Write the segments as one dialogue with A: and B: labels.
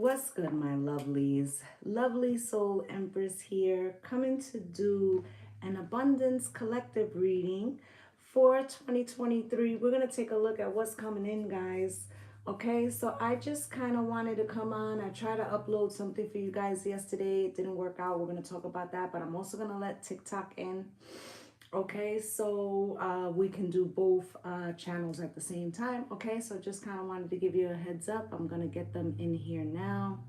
A: What's good, my lovelies? Lovely Soul Empress here, coming to do an abundance collective reading for 2023. We're going to take a look at what's coming in, guys. Okay, so I just kind of wanted to come on. I tried to upload something for you guys yesterday. It didn't work out. We're going to talk about that, but I'm also going to let TikTok in. Okay, so we can do both channels at the same time. Okay, so just kind of wanted to give you a heads up. I'm going to get them in here now.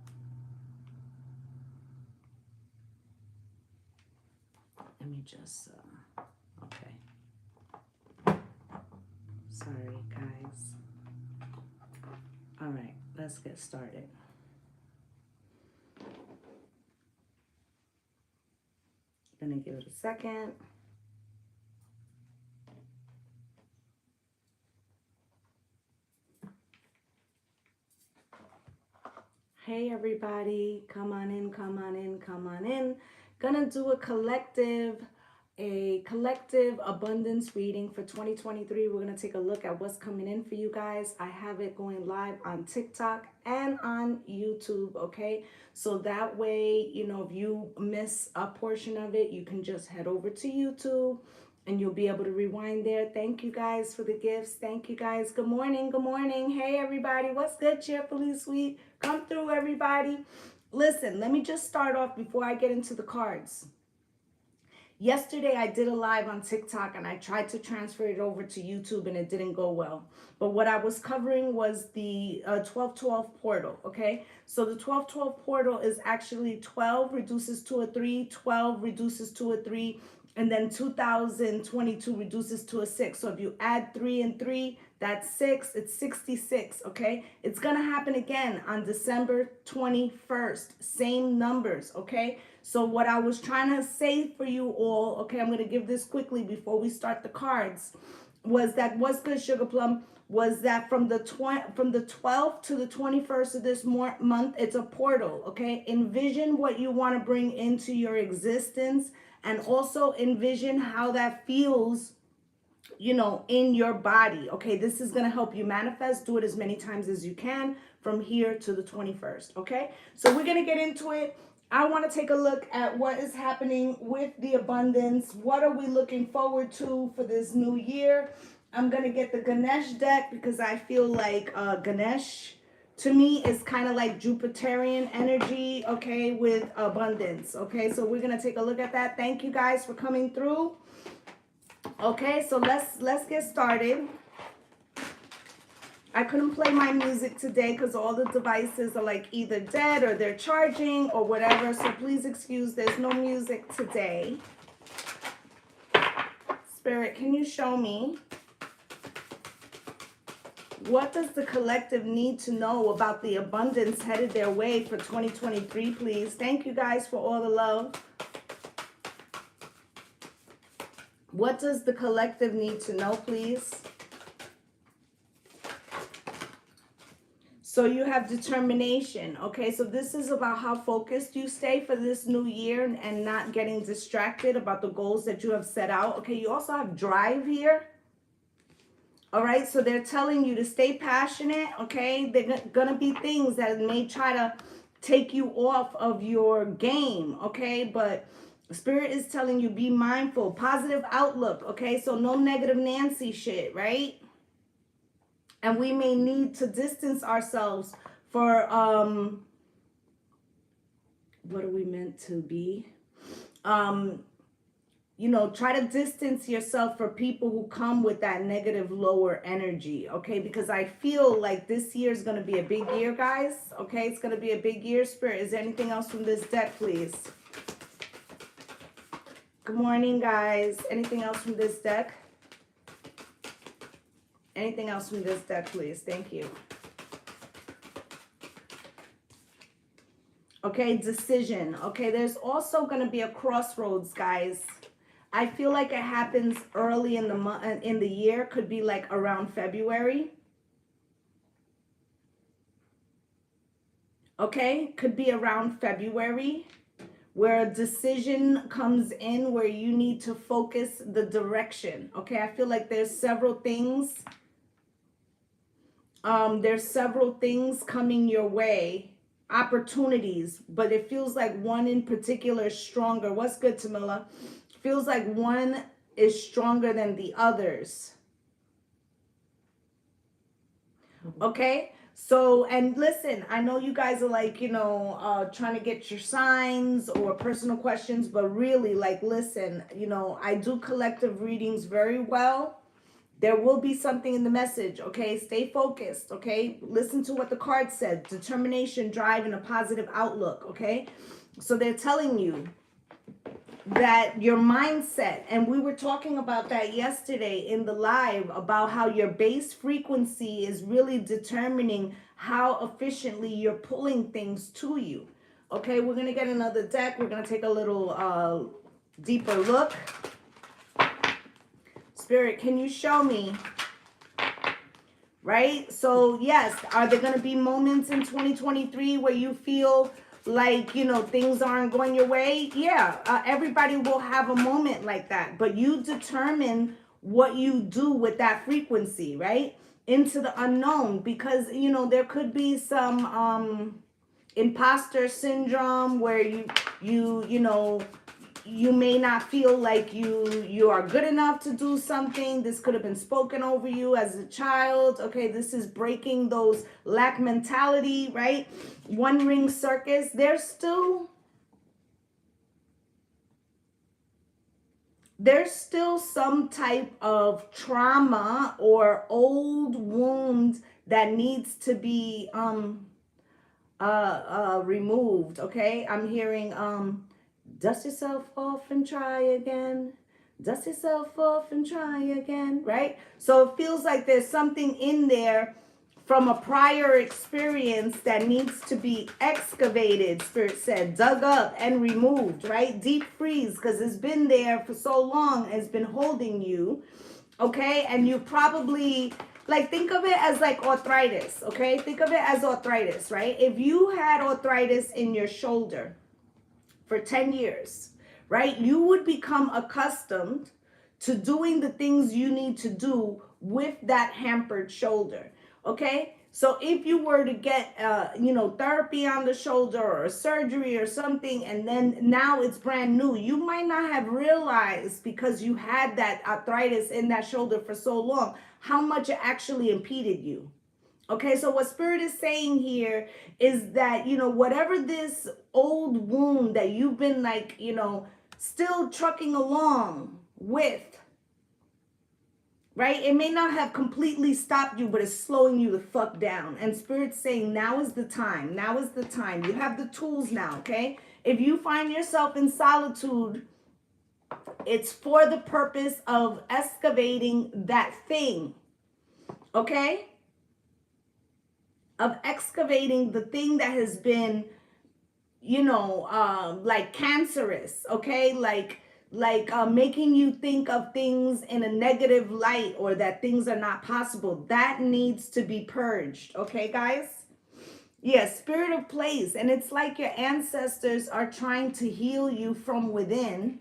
A: Let me just, okay. Sorry, guys. All right, let's get started. Gonna give it a second. Hey everybody, come on in, come on in, come on in. Gonna do a collective abundance reading for 2023. We're gonna take a look at what's coming in for you guys. I have it going live on TikTok and on YouTube, okay? So that way, you know, if you miss a portion of it, you can just head over to YouTube and you'll be able to rewind there. Thank you guys for the gifts. Thank you guys. Good morning. Good morning. Hey, everybody. What's good? Cheerfully sweet. Come through, everybody. Listen, let me just start off before I get into the cards. Yesterday, I did a live on TikTok and I tried to transfer it over to YouTube and it didn't go well. But what I was covering was the 1212 portal, okay? So the 1212 portal is actually 12 reduces to a 3, 12 reduces to a 3, and then 2022 reduces to a 6. So if you add 3 and 3, that's 6. It's 66, okay? It's going to happen again on December 21st. Same numbers, okay? So what I was trying to say for you all, okay, I'm going to give this quickly before we start the cards, was that what's good, Sugar Plum, was that from the 12th to the 21st of this month, it's a portal, okay? Envision what you want to bring into your existence and also envision how that feels, you know, in your body, okay? This is going to help you manifest. Do it as many times as you can from here to the 21st, okay? So we're going to get into it. I want to take a look at what is happening with the abundance. What are we looking forward to for this new year? I'm going to get the Ganesh deck because I feel like Ganesh to me is kind of like Jupiterian energy, okay, with abundance, okay? So we're going to take a look at that. Thank you guys for coming through. Okay, so let's get started. I couldn't play my music today because all the devices are like either dead or they're charging or whatever. So please excuse, there's no music today. Spirit, can you show me? What does the collective need to know about the abundance headed their way for 2023, please? Thank you guys for all the love. What does the collective need to know, please? So you have determination, okay? So this is about how focused you stay for this new year and not getting distracted about the goals that you have set out. Okay, you also have drive here. All right, so they're telling you to stay passionate, okay? They're gonna be things that may try to take you off of your game, okay? But Spirit is telling you be mindful, positive outlook, okay? So no negative Nancy shit, right? And we may need to distance ourselves for, what are we meant to be? You know, try to distance yourself for people who come with that negative, lower energy, okay? Because I feel like this year is going to be a big year, guys, okay? It's going to be a big year. Spirit, is there anything else from this deck, please? Good morning, guys. Anything else from this deck? Anything else from this deck, please? Thank you. Okay, decision. Okay, there's also going to be a crossroads, guys. I feel like it happens early in the month, in the year. Could be like around February. Okay, could be around February, where a decision comes in where you need to focus the direction. Okay, I feel like there's several things. There's several things coming your way opportunities, but it feels like one in particular is stronger. What's good, Tamila? Feels like one is stronger than the others. Okay, so, and listen, I know you guys are like, you know, trying to get your signs or personal questions, but really, like, listen, you know, I do collective readings very well. There will be something in the message, okay? Stay focused, okay? Listen to what the card said. Determination, drive, and a positive outlook, okay? So they're telling you that your mindset, and we were talking about that yesterday in the live, about how your base frequency is really determining how efficiently you're pulling things to you. Okay, we're gonna get another deck. We're gonna take a little deeper look. Spirit, can you show me? Right? So yes, are there gonna be moments in 2023 where you feel like, you know, things aren't going your way? Yeah, everybody will have a moment like that, but you determine what you do with that frequency, right? Into the unknown, because, you know, there could be some imposter syndrome where you know, you may not feel like you are good enough to do something. This could have been spoken over you as a child. Okay, this is breaking those lack mentality, right? One ring circus. There's still some type of trauma or old wound that needs to be removed. Okay, I'm hearing dust yourself off and try again. Dust yourself off and try again, right? So it feels like there's something in there from a prior experience that needs to be excavated, Spirit said, dug up and removed, right? Deep freeze, because it's been there for so long, it's been holding you, okay? And you probably, like, think of it as like arthritis, okay? Think of it as arthritis, right? If you had arthritis in your shoulder for 10 years, right? You would become accustomed to doing the things you need to do with that hampered shoulder, okay? So if you were to get, you know, therapy on the shoulder or surgery or something, and then now it's brand new, you might not have realized, because you had that arthritis in that shoulder for so long, how much it actually impeded you. Okay, so what Spirit is saying here is that, you know, whatever this old wound that you've been like, you know, still trucking along with, right? It may not have completely stopped you, but it's slowing you the fuck down. And Spirit's saying now is the time. Now is the time. You have the tools now, okay? If you find yourself in solitude, it's for the purpose of excavating that thing, okay? Of excavating the thing that has been, you know, like cancerous, okay? Like making you think of things in a negative light, or that things are not possible. That needs to be purged, okay, guys? Yeah, spirit of place. And it's like your ancestors are trying to heal you from within.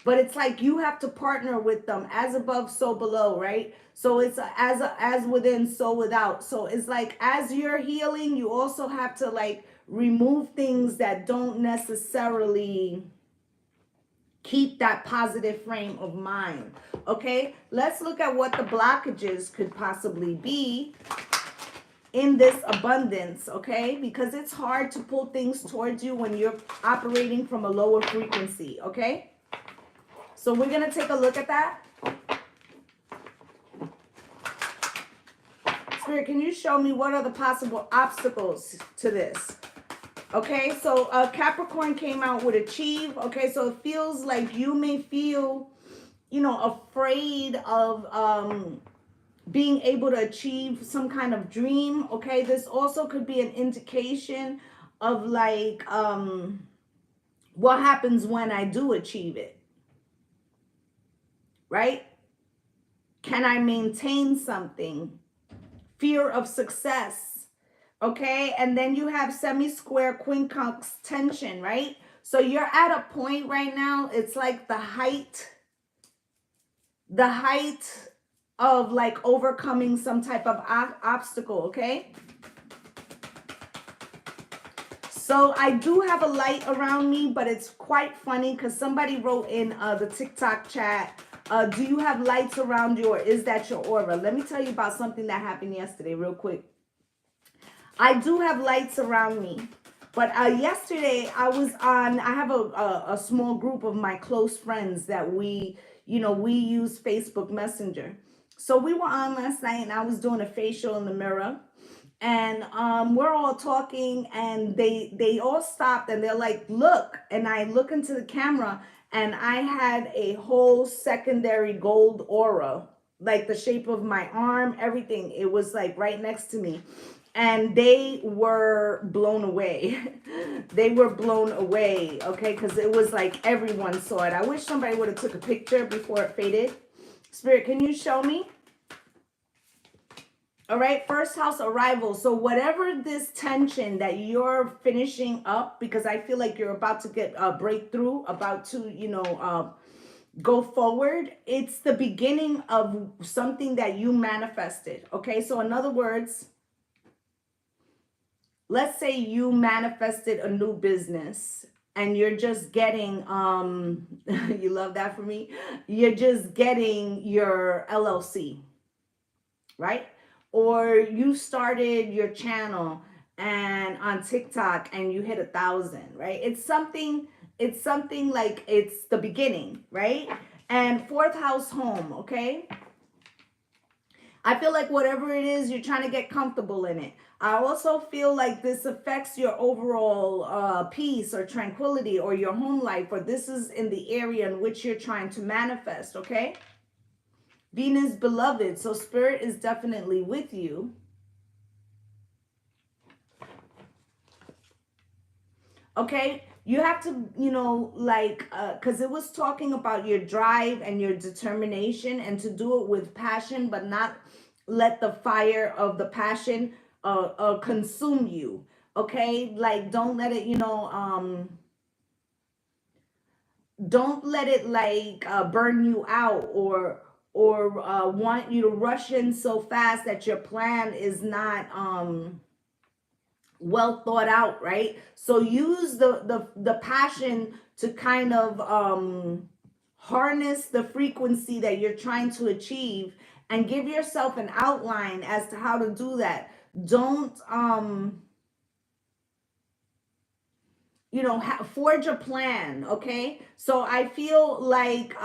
A: But it's like you have to partner with them, as above, so below, right? So it's as within, so without. So it's like as you're healing, you also have to like remove things that don't necessarily keep that positive frame of mind. Okay, let's look at what the blockages could possibly be in this abundance, okay? Because it's hard to pull things towards you when you're operating from a lower frequency, okay? So we're going to take a look at that. Spirit, can you show me what are the possible obstacles to this? Okay, so Capricorn came out with achieve. Okay, so it feels like you may feel, you know, afraid of being able to achieve some kind of dream. Okay, this also could be an indication of like what happens when I do achieve it. Right? Can I maintain something? Fear of success. Okay, and then you have semi-square quincunx tension, right? So you're at a point right now, it's like the height of like overcoming some type of obstacle, okay? So I do have a light around me, but it's quite funny because somebody wrote in the TikTok chat, do you have lights around you or is that your aura? Let me tell you about something that happened yesterday real quick. I do have lights around me. But yesterday I have a small group of my close friends that we use Facebook Messenger. So we were on last night and I was doing a facial in the mirror. And we're all talking and they all stopped and they're like, look. And I look into the camera and I had a whole secondary gold aura, like the shape of my arm, everything. It was like right next to me. And they were blown away. They were blown away, okay? Because it was like everyone saw it. I wish somebody would have took a picture before it faded. Spirit, can you show me? All right, first house arrival. So whatever this tension that you're finishing up, because I feel like you're about to get a breakthrough, about to, go forward. It's the beginning of something that you manifested. Okay, so in other words, let's say you manifested a new business and you're just getting, you love that for me? You're just getting your LLC, right? Or you started your channel and on TikTok and you hit 1,000, right? It's something like it's the beginning, right? And fourth house home, okay? I feel like whatever it is, you're trying to get comfortable in it. I also feel like this affects your overall peace or tranquility or your home life, or this is in the area in which you're trying to manifest, okay? Venus beloved, so spirit is definitely with you. Okay, you have to, because it was talking about your drive and your determination and to do it with passion, but not let the fire of the passion consume you. Okay, like don't let it, don't let it like burn you out or want you to rush in so fast that your plan is not well thought out, right? So use the passion to kind of harness the frequency that you're trying to achieve and give yourself an outline as to how to do that. Don't forge a plan, okay? So I feel like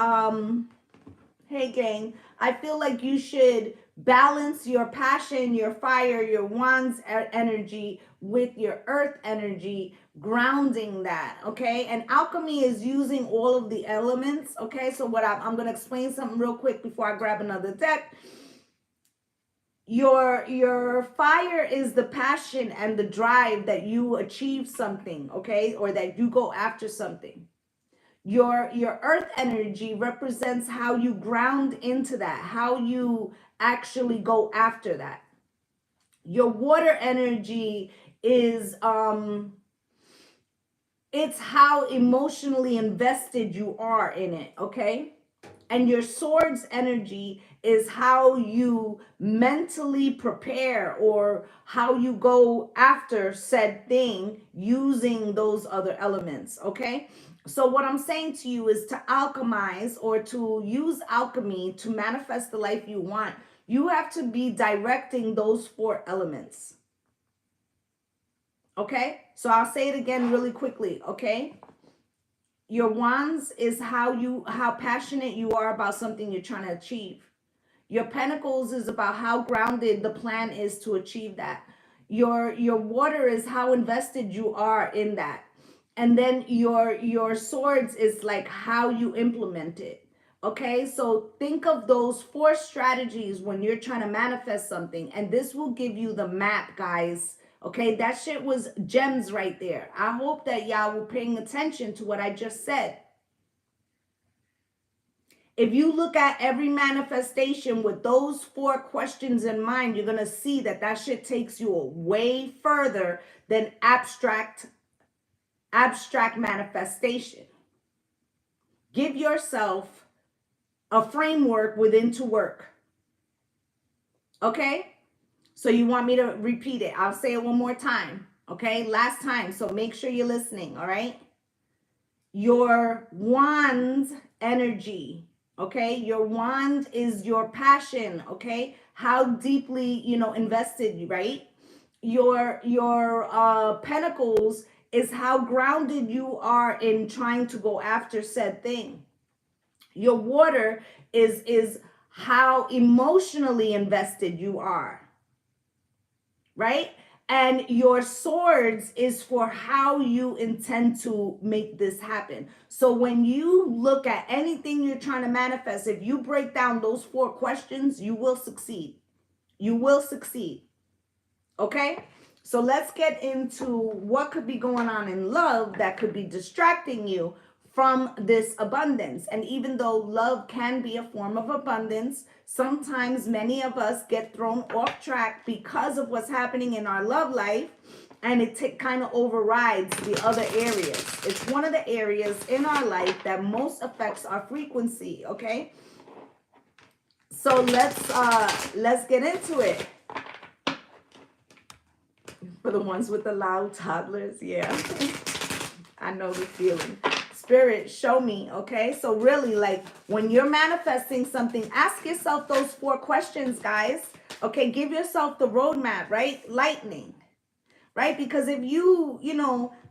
A: hey gang, I feel like you should balance your passion, your fire, your wands energy with your earth energy, grounding that, okay? And alchemy is using all of the elements, okay? So what I'm going to explain something real quick before I grab another deck. Your fire is the passion and the drive that you achieve something, okay? Or that you go after something. Your earth energy represents how you ground into that, how you actually go after that. Your water energy is it's how emotionally invested you are in it, okay? And your sword's energy is how you mentally prepare or how you go after said thing using those other elements, okay? So what I'm saying to you is to alchemize or to use alchemy to manifest the life you want. You have to be directing those 4 elements. Okay? So I'll say it again really quickly, okay? Your wands is how passionate you are about something you're trying to achieve. Your pentacles is about how grounded the plan is to achieve that. Your water is how invested you are in that. And then your swords is like how you implement it. Okay, so think of those 4 strategies when you're trying to manifest something, and this will give you the map, guys. Okay, that shit was gems right there. I hope that y'all were paying attention to what I just said. If you look at every manifestation with those 4 questions in mind, you're going to see that that shit takes you way further than abstract manifestation. Give yourself a framework within to work. Okay? So you want me to repeat it? I'll say it one more time. Okay, last time. So make sure you're listening, all right? Your wand energy, okay? Your wand is your passion, okay? How deeply, invested, right? Your pentacles is how grounded you are in trying to go after said thing. Your water is how emotionally invested you are, right? And your swords is for how you intend to make this happen. So when you look at anything you're trying to manifest, if you break down those 4 questions, you will succeed. You will succeed. Okay? So let's get into what could be going on in love that could be distracting you from this abundance. And even though love can be a form of abundance, sometimes many of us get thrown off track because of what's happening in our love life, and it kind of overrides the other areas. It's one of the areas in our life that most affects our frequency, okay? So let's get into it. For the ones with the loud toddlers, yeah. I know the feeling. Spirit, show me, okay? So really, like, when you're manifesting something, ask yourself those 4 questions, guys. Okay, give yourself the roadmap, right? Lightning, right? Because if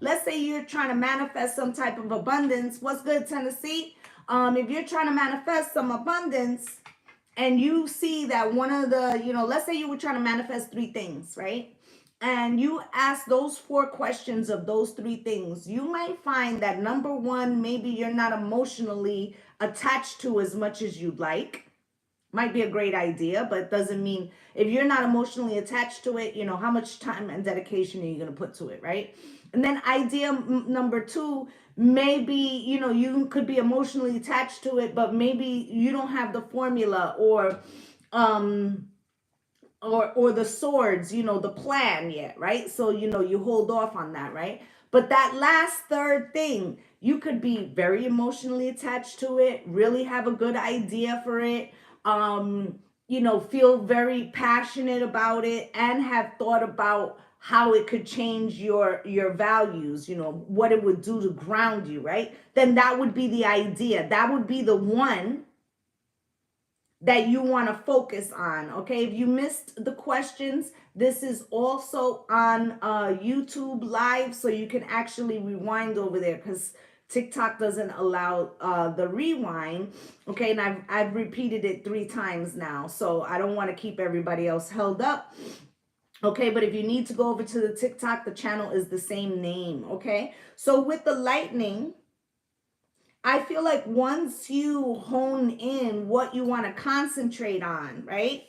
A: let's say you're trying to manifest some type of abundance. What's good, Tennessee? If you're trying to manifest some abundance and you see that one of the, let's say you were trying to manifest 3 things, right? And you ask those 4 questions of those 3 things, you might find that number 1, maybe you're not emotionally attached to as much as you'd like. Might be a great idea, but it doesn't mean if you're not emotionally attached to it, how much time and dedication are you going to put to it, right? And then idea number 2, maybe, you could be emotionally attached to it, but maybe you don't have the formula or the swords, the plan yet, right? So, you hold off on that, right? But that last 3rd thing, you could be very emotionally attached to it, really have a good idea for it, feel very passionate about it, and have thought about how it could change your values, what it would do to ground you, right? Then that would be the idea. That would be the one that you want to focus on. Okay, if you missed the questions, this is also on YouTube live, so you can actually rewind over there, because TikTok doesn't allow the rewind. Okay, and I've repeated it 3 times now, so I don't want to keep everybody else held up. Okay, but if you need to go over to the TikTok, the channel is the same name. Okay, so with the lightning, I feel like once you hone in what you want to concentrate on, right?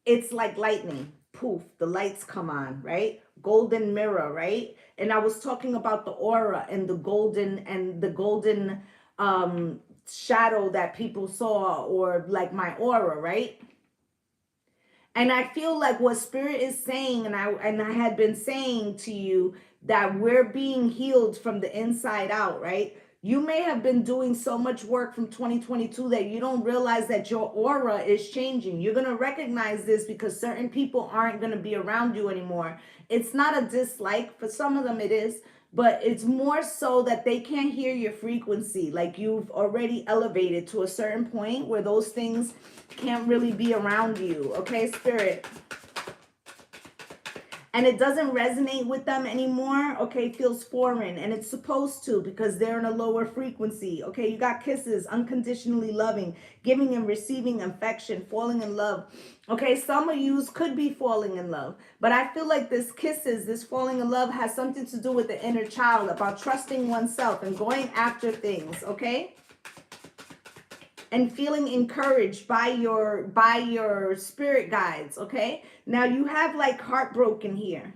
A: It's like lightning. Poof, the lights come on, right? Golden mirror, right? And I was talking about the aura and the golden shadow that people saw, or like my aura, right? And I feel like what Spirit is saying, and I had been saying to you, that we're being healed from the inside out, right? You may have been doing so much work from 2022 that you don't realize that your aura is changing. You're going to recognize this because certain people aren't going to be around you anymore. It's not a dislike. For some of them it is, but it's more so that they can't hear your frequency. Like, you've already elevated to a certain point where those things can't really be around you. Okay, Spirit? And it doesn't resonate with them anymore. Okay, it feels foreign, and it's supposed to, because they're in a lower frequency. Okay, you got kisses, unconditionally loving, giving and receiving affection, falling in love. Okay, some of you could be falling in love, but I feel like this kisses, this falling in love has something to do with the inner child, about trusting oneself and going after things. Okay, and feeling encouraged by your spirit guides. Okay, now you have like heartbroken here.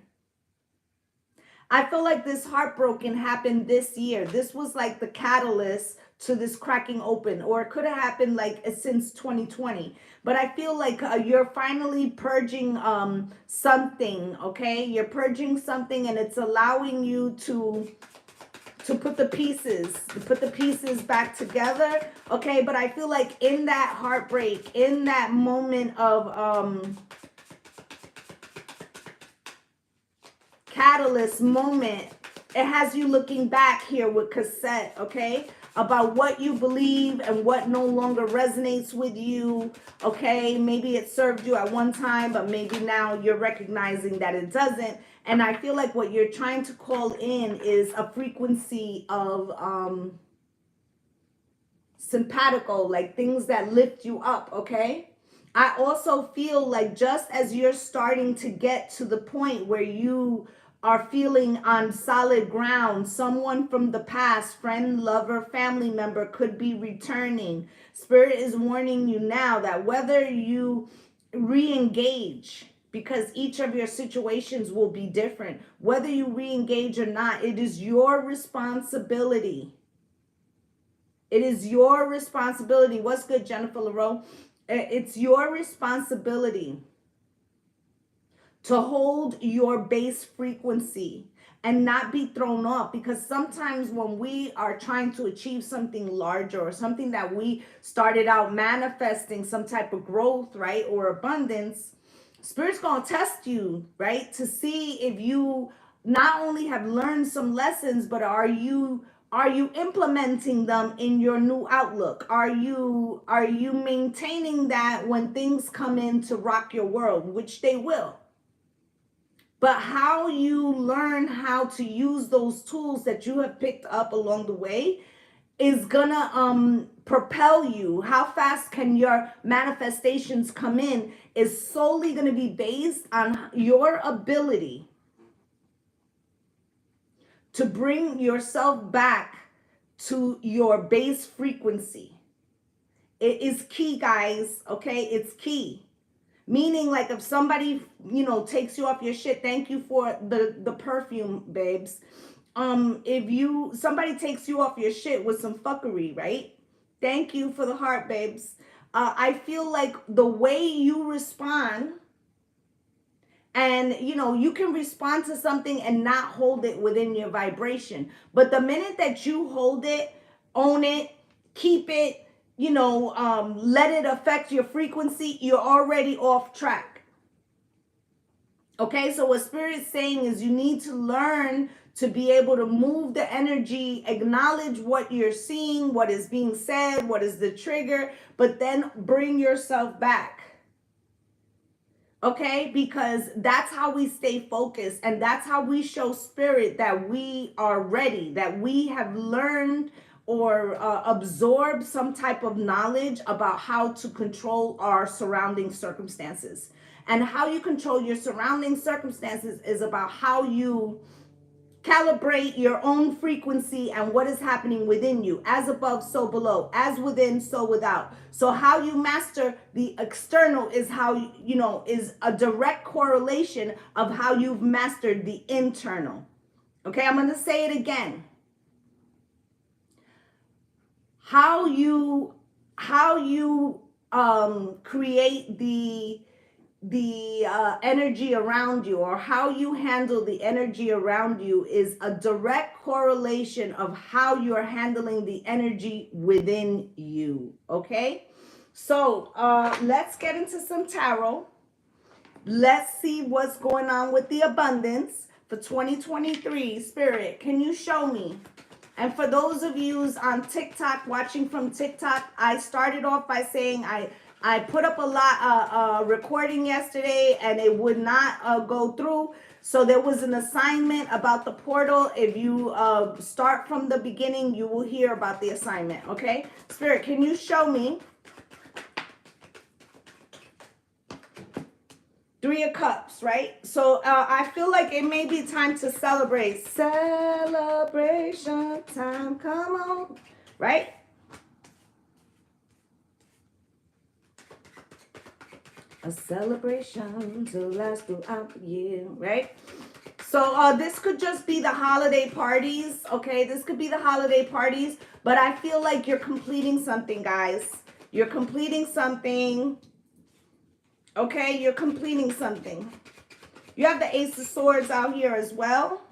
A: I feel like this heartbroken happened this year. This was like the catalyst to this cracking open, or it could have happened like since 2020. But I feel like you're finally purging something. Okay, you're purging something, and it's allowing you to put the pieces back together. Okay, but I feel like in that heartbreak, in that moment of catalyst moment. It has you looking back here with cassette, okay? About what you believe and what no longer resonates with you, okay? Maybe it served you at one time, but maybe now you're recognizing that it doesn't. And I feel like what you're trying to call in is a frequency of simpatico, like things that lift you up, okay? I also feel like just as you're starting to get to the point where you are feeling on solid ground, someone from the past, friend, lover, family member could be returning. Spirit is warning you now that whether you re-engage, because each of your situations will be different, whether you re-engage or not, it is your responsibility. It is your responsibility. What's good, Jennifer LaRoe? It's your responsibility to hold your base frequency and not be thrown off, because sometimes when we are trying to achieve something larger or something that we started out manifesting, some type of growth, right, or abundance, Spirit's going to test you, right, to see if you not only have learned some lessons, but are you implementing them in your new outlook? Are you maintaining that when things come in to rock your world, which they will? But how you learn how to use those tools that you have picked up along the way is gonna propel you. How fast can your manifestations come in is solely gonna be based on your ability to bring yourself back to your base frequency. It is key, guys, okay? It's key. Meaning, like, if somebody, takes you off your shit, thank you for the perfume, babes. If somebody takes you off your shit with some fuckery, right? Thank you for the heart, babes. I feel like the way you respond, and you can respond to something and not hold it within your vibration. But the minute that you hold it, own it, keep it, let it affect your frequency, you're already off track. Okay, so what Spirit's saying is you need to learn to be able to move the energy, acknowledge what you're seeing, what is being said, what is the trigger, but then bring yourself back. Okay, because that's how we stay focused, and that's how we show Spirit that we are ready, that we have learned or absorb some type of knowledge about how to control our surrounding circumstances. And how you control your surrounding circumstances is about how you calibrate your own frequency and what is happening within you. As above, so below. As within, so without. So how you master the external is how, is a direct correlation of how you've mastered the internal. Okay, I'm going to say it again. How you create the energy around you, or how you handle the energy around you, is a direct correlation of how you're handling the energy within you. Okay, so let's get into some tarot. Let's see what's going on with the abundance for 2023. Spirit, can you show me? And for those of you on TikTok, watching from TikTok, I started off by saying I put up a recording yesterday and it would not go through. So there was an assignment about the portal. If you start from the beginning, you will hear about the assignment. Okay, Spirit, can you show me? Three of Cups, right? So I feel like it may be time to celebrate. Celebration time, come on, right? A celebration to last throughout the year, right? So this could just be the holiday parties, okay? This could be the holiday parties, but I feel like you're completing something, guys. You're completing something. Okay, you're completing something. You have the Ace of Swords out here as well.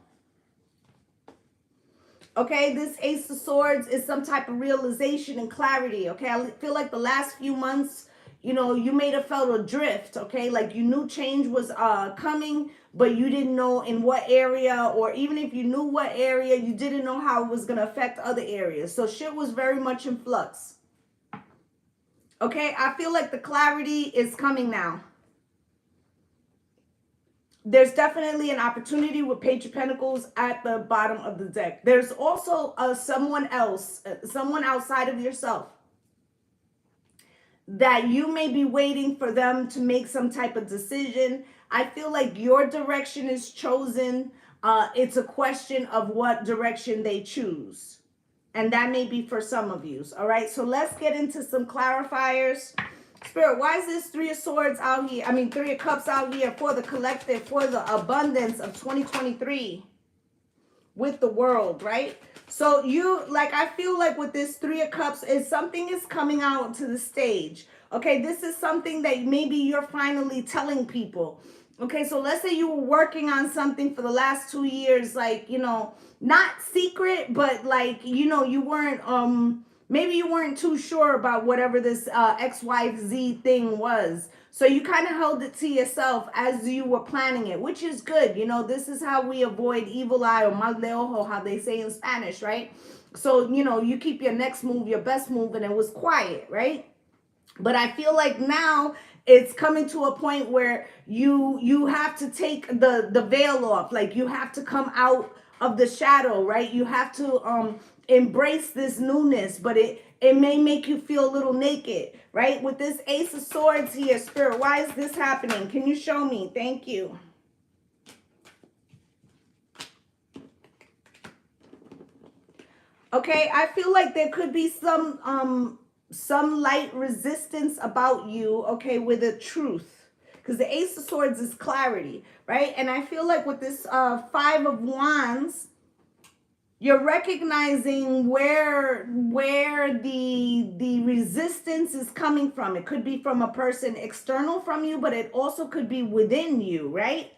A: Okay, this Ace of Swords is some type of realization and clarity. Okay, I feel like the last few months, you know, you may have felt adrift, okay? Like you knew change was coming, but you didn't know in what area, or even if you knew what area, you didn't know how it was going to affect other areas. So shit was very much in flux. Okay, I feel like the clarity is coming now. There's definitely an opportunity with Page of Pentacles at the bottom of the deck. There's also someone else, someone outside of yourself, that you may be waiting for them to make some type of decision. I feel like your direction is chosen. It's a question of what direction they choose. And that may be for some of you. All right, so let's get into some clarifiers. Spirit, why is this Three of Swords out here? I mean, Three of Cups out here for the collective, for the abundance of 2023 with the world, right? So you, like, I feel like with this Three of Cups is something is coming out to the stage. Okay, this is something that maybe you're finally telling people. Okay, so let's say you were working on something for the last 2 years, like, you know, not secret, but like, you know, you weren't, maybe you weren't too sure about whatever this XYZ thing was. So you kind of held it to yourself as you were planning it, which is good. You know, this is how we avoid evil eye, or mal de ojo, how they say in Spanish, right? So, you know, you keep your next move, your best move, and it was quiet, right? But I feel like now it's coming to a point where you have to take the veil off. Like you have to come out of the shadow, right? You have to embrace this newness, but it may make you feel a little naked, right? With this Ace of Swords here, Spirit, why is this happening? Can you show me? Thank you. Okay, I feel like there could be some light resistance about you, okay, with the truth. Because the Ace of Swords is clarity, right? And I feel like with this Five of Wands, you're recognizing where the resistance is coming from. It could be from a person external from you, but it also could be within you, right?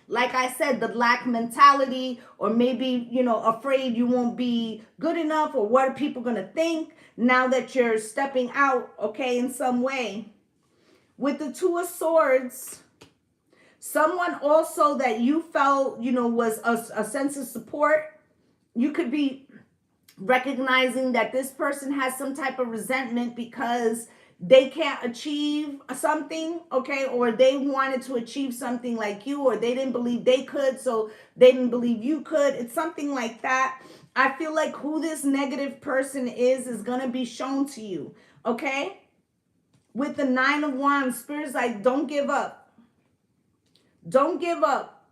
A: Like I said, the lack mentality, or maybe, you know, afraid you won't be good enough, or what are people going to think now that you're stepping out, okay, in some way. With the Two of Swords, someone also that you felt, you know, was a sense of support. You could be recognizing that this person has some type of resentment because they can't achieve something, okay, or they wanted to achieve something like you, or they didn't believe they could, so they didn't believe you could. It's something like that. I feel like who this negative person is going to be shown to you, okay? With the Nine of Wands, Spirit's like, don't give up. Don't give up,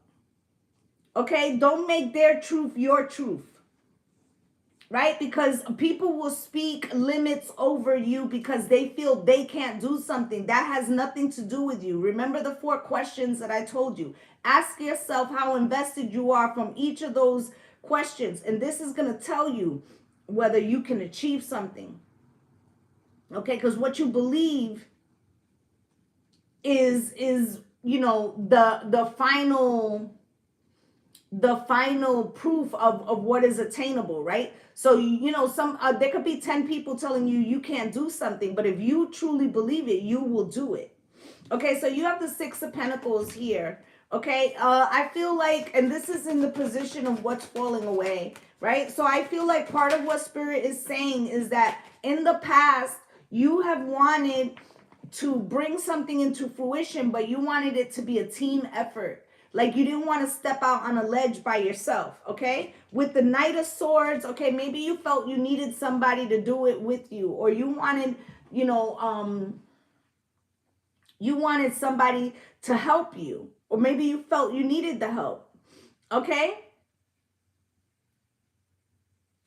A: okay? Don't make their truth your truth. Right? Because people will speak limits over you because they feel they can't do something. That has nothing to do with you. Remember the 4 questions that I told you. Ask yourself how invested you are from each of those questions. And this is going to tell you whether you can achieve something. Okay? Because what you believe is you know, the final proof of what is attainable, right? So, you know, there could be 10 people telling you you can't do something, but if you truly believe it, you will do it. Okay, so you have the Six of Pentacles here. Okay, I feel like, and this is in the position of what's falling away, right? So I feel like part of what Spirit is saying is that in the past, you have wanted to bring something into fruition, but you wanted it to be a team effort. Like you didn't want to step out on a ledge by yourself, okay? With the Knight of Swords, okay, maybe you felt you needed somebody to do it with you, or you wanted, you know, you wanted somebody to help you, or maybe you felt you needed the help, okay?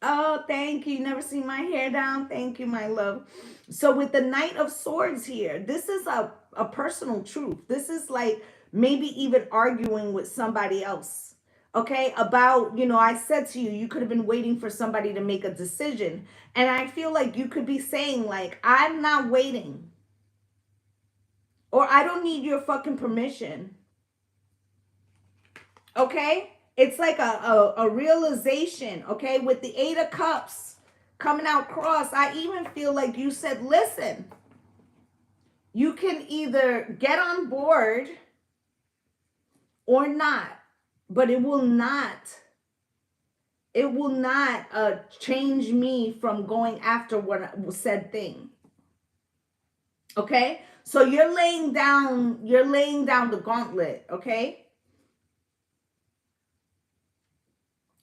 A: Oh, thank you. Never seen my hair down. Thank you, my love. So with the Knight of Swords here, this is a personal truth. This is like maybe even arguing with somebody else, okay, about, you know, I said to you, you could have been waiting for somebody to make a decision. And I feel like you could be saying like, I'm not waiting, or I don't need your fucking permission, okay? It's like a realization, okay? With the Eight of Cups coming out cross, I even feel like you said, listen, You can either get on board or not, but it will not change me from going after what said thing. Okay? So you're laying down the gauntlet, okay?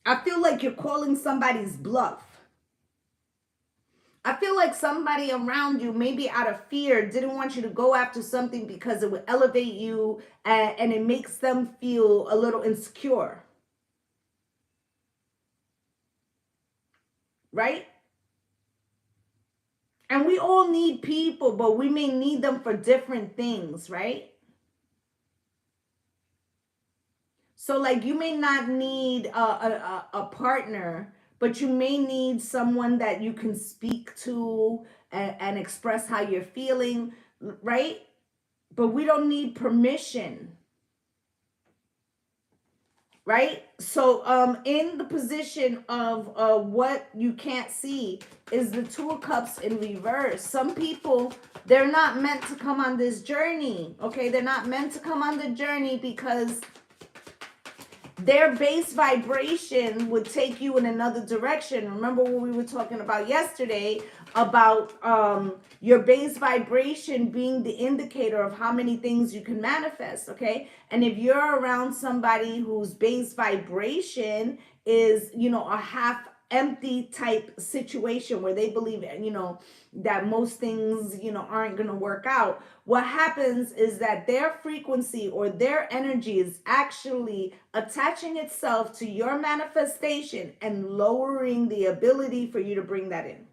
A: I feel like you're calling somebody's bluff. I feel like somebody around you, maybe out of fear, didn't want you to go after something because it would elevate you, and it makes them feel a little insecure. Right? And we all need people, but we may need them for different things, right? So like you may not need a partner, but you may need someone that you can speak to and express how you're feeling, right? But we don't need permission, right? So in the position of what you can't see is the Two of Cups in reverse. Some people, they're not meant to come on this journey, okay? They're not meant to come on the journey because their base vibration would take you in another direction. Remember what we were talking about yesterday about your base vibration being the indicator of how many things you can manifest, okay? And if you're around somebody whose base vibration is, you know, a half empty type situation where they believe, you know, that most things, you know, aren't going to work out, what happens is that their frequency or their energy is actually attaching itself to your manifestation and lowering the ability for you to bring that in.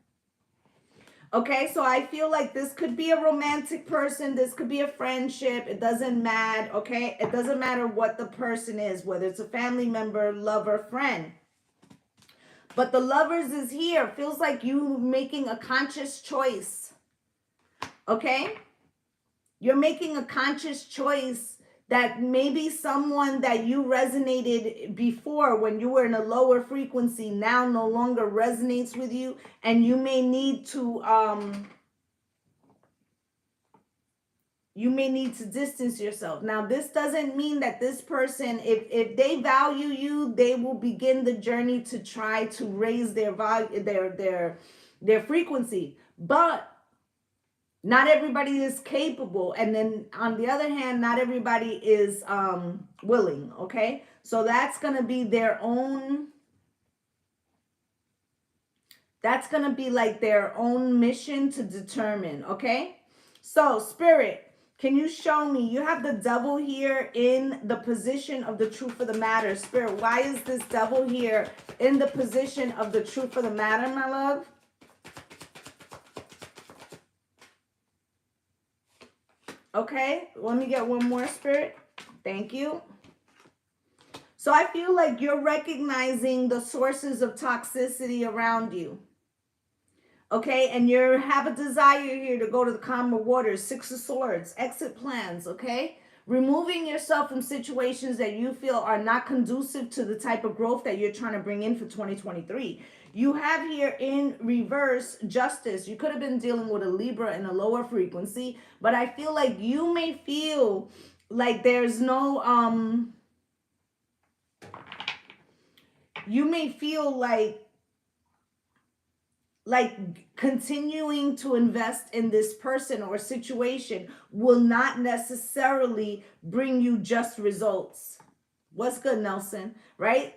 A: Okay, so I feel like this could be a romantic person. This could be a friendship. It doesn't matter, okay? It doesn't matter what the person is, whether it's a family member, lover, friend. But the Lovers is here. Feels like you making a conscious choice. Okay? You're making a conscious choice that maybe someone that you resonated before when you were in a lower frequency now no longer resonates with you, and you may need to distance yourself. Now, this doesn't mean that this person, if they value you, they will begin the journey to try to raise their value, their frequency. But not everybody is capable. And then on the other hand, not everybody is willing. Okay. So that's going to be their own. That's going to be like their own mission to determine. Okay. So Spirit, can you show me? You have the Devil here in the position of the truth of the matter. Spirit, why is this Devil here in the position of the truth of the matter, my love? Okay, let me get one more, Spirit. Thank you. So I feel like you're recognizing the sources of toxicity around you. Okay, and you have a desire here to go to the calmer waters. Six of Swords, exit plans, okay? Removing yourself from situations that you feel are not conducive to the type of growth that you're trying to bring in for 2023. You have here in reverse Justice. You could have been dealing with a Libra in a lower frequency, but I feel like you may feel like there's no, you may feel like continuing to invest in this person or situation will not necessarily bring you just results. What's good, Nelson? Right?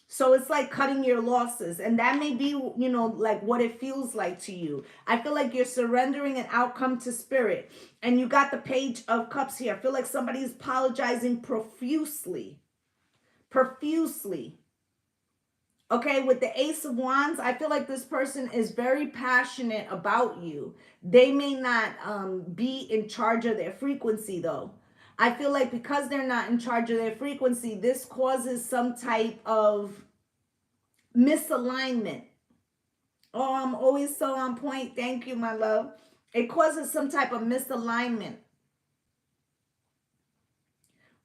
A: So it's like cutting your losses, and that may be, you know, like what it feels like to you. I feel like you're surrendering an outcome to Spirit, and you got the Page of Cups here. I feel like somebody's apologizing profusely. Okay, with the Ace of Wands, I feel like this person is very passionate about you. They may not be in charge of their frequency, though. I feel like because they're not in charge of their frequency, this causes some type of misalignment. Oh, I'm always so on point. Thank you, my love. It causes some type of misalignment.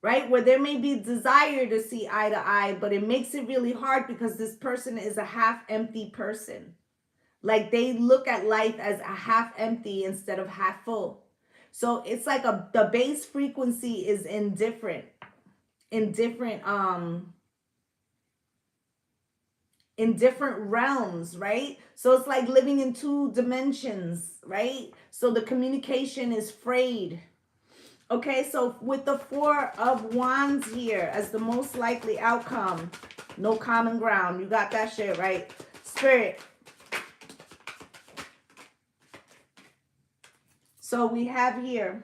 A: Right? Where there may be desire to see eye to eye, but it makes it really hard because this person is a half empty person. Like they look at life as a half empty instead of half full. So it's like the base frequency is in different in different realms, right? So it's like living in two dimensions, right? So the communication is frayed. Okay, so with the Four of Wands here as the most likely outcome, no common ground. You got that shit, right? Spirit. So we have here,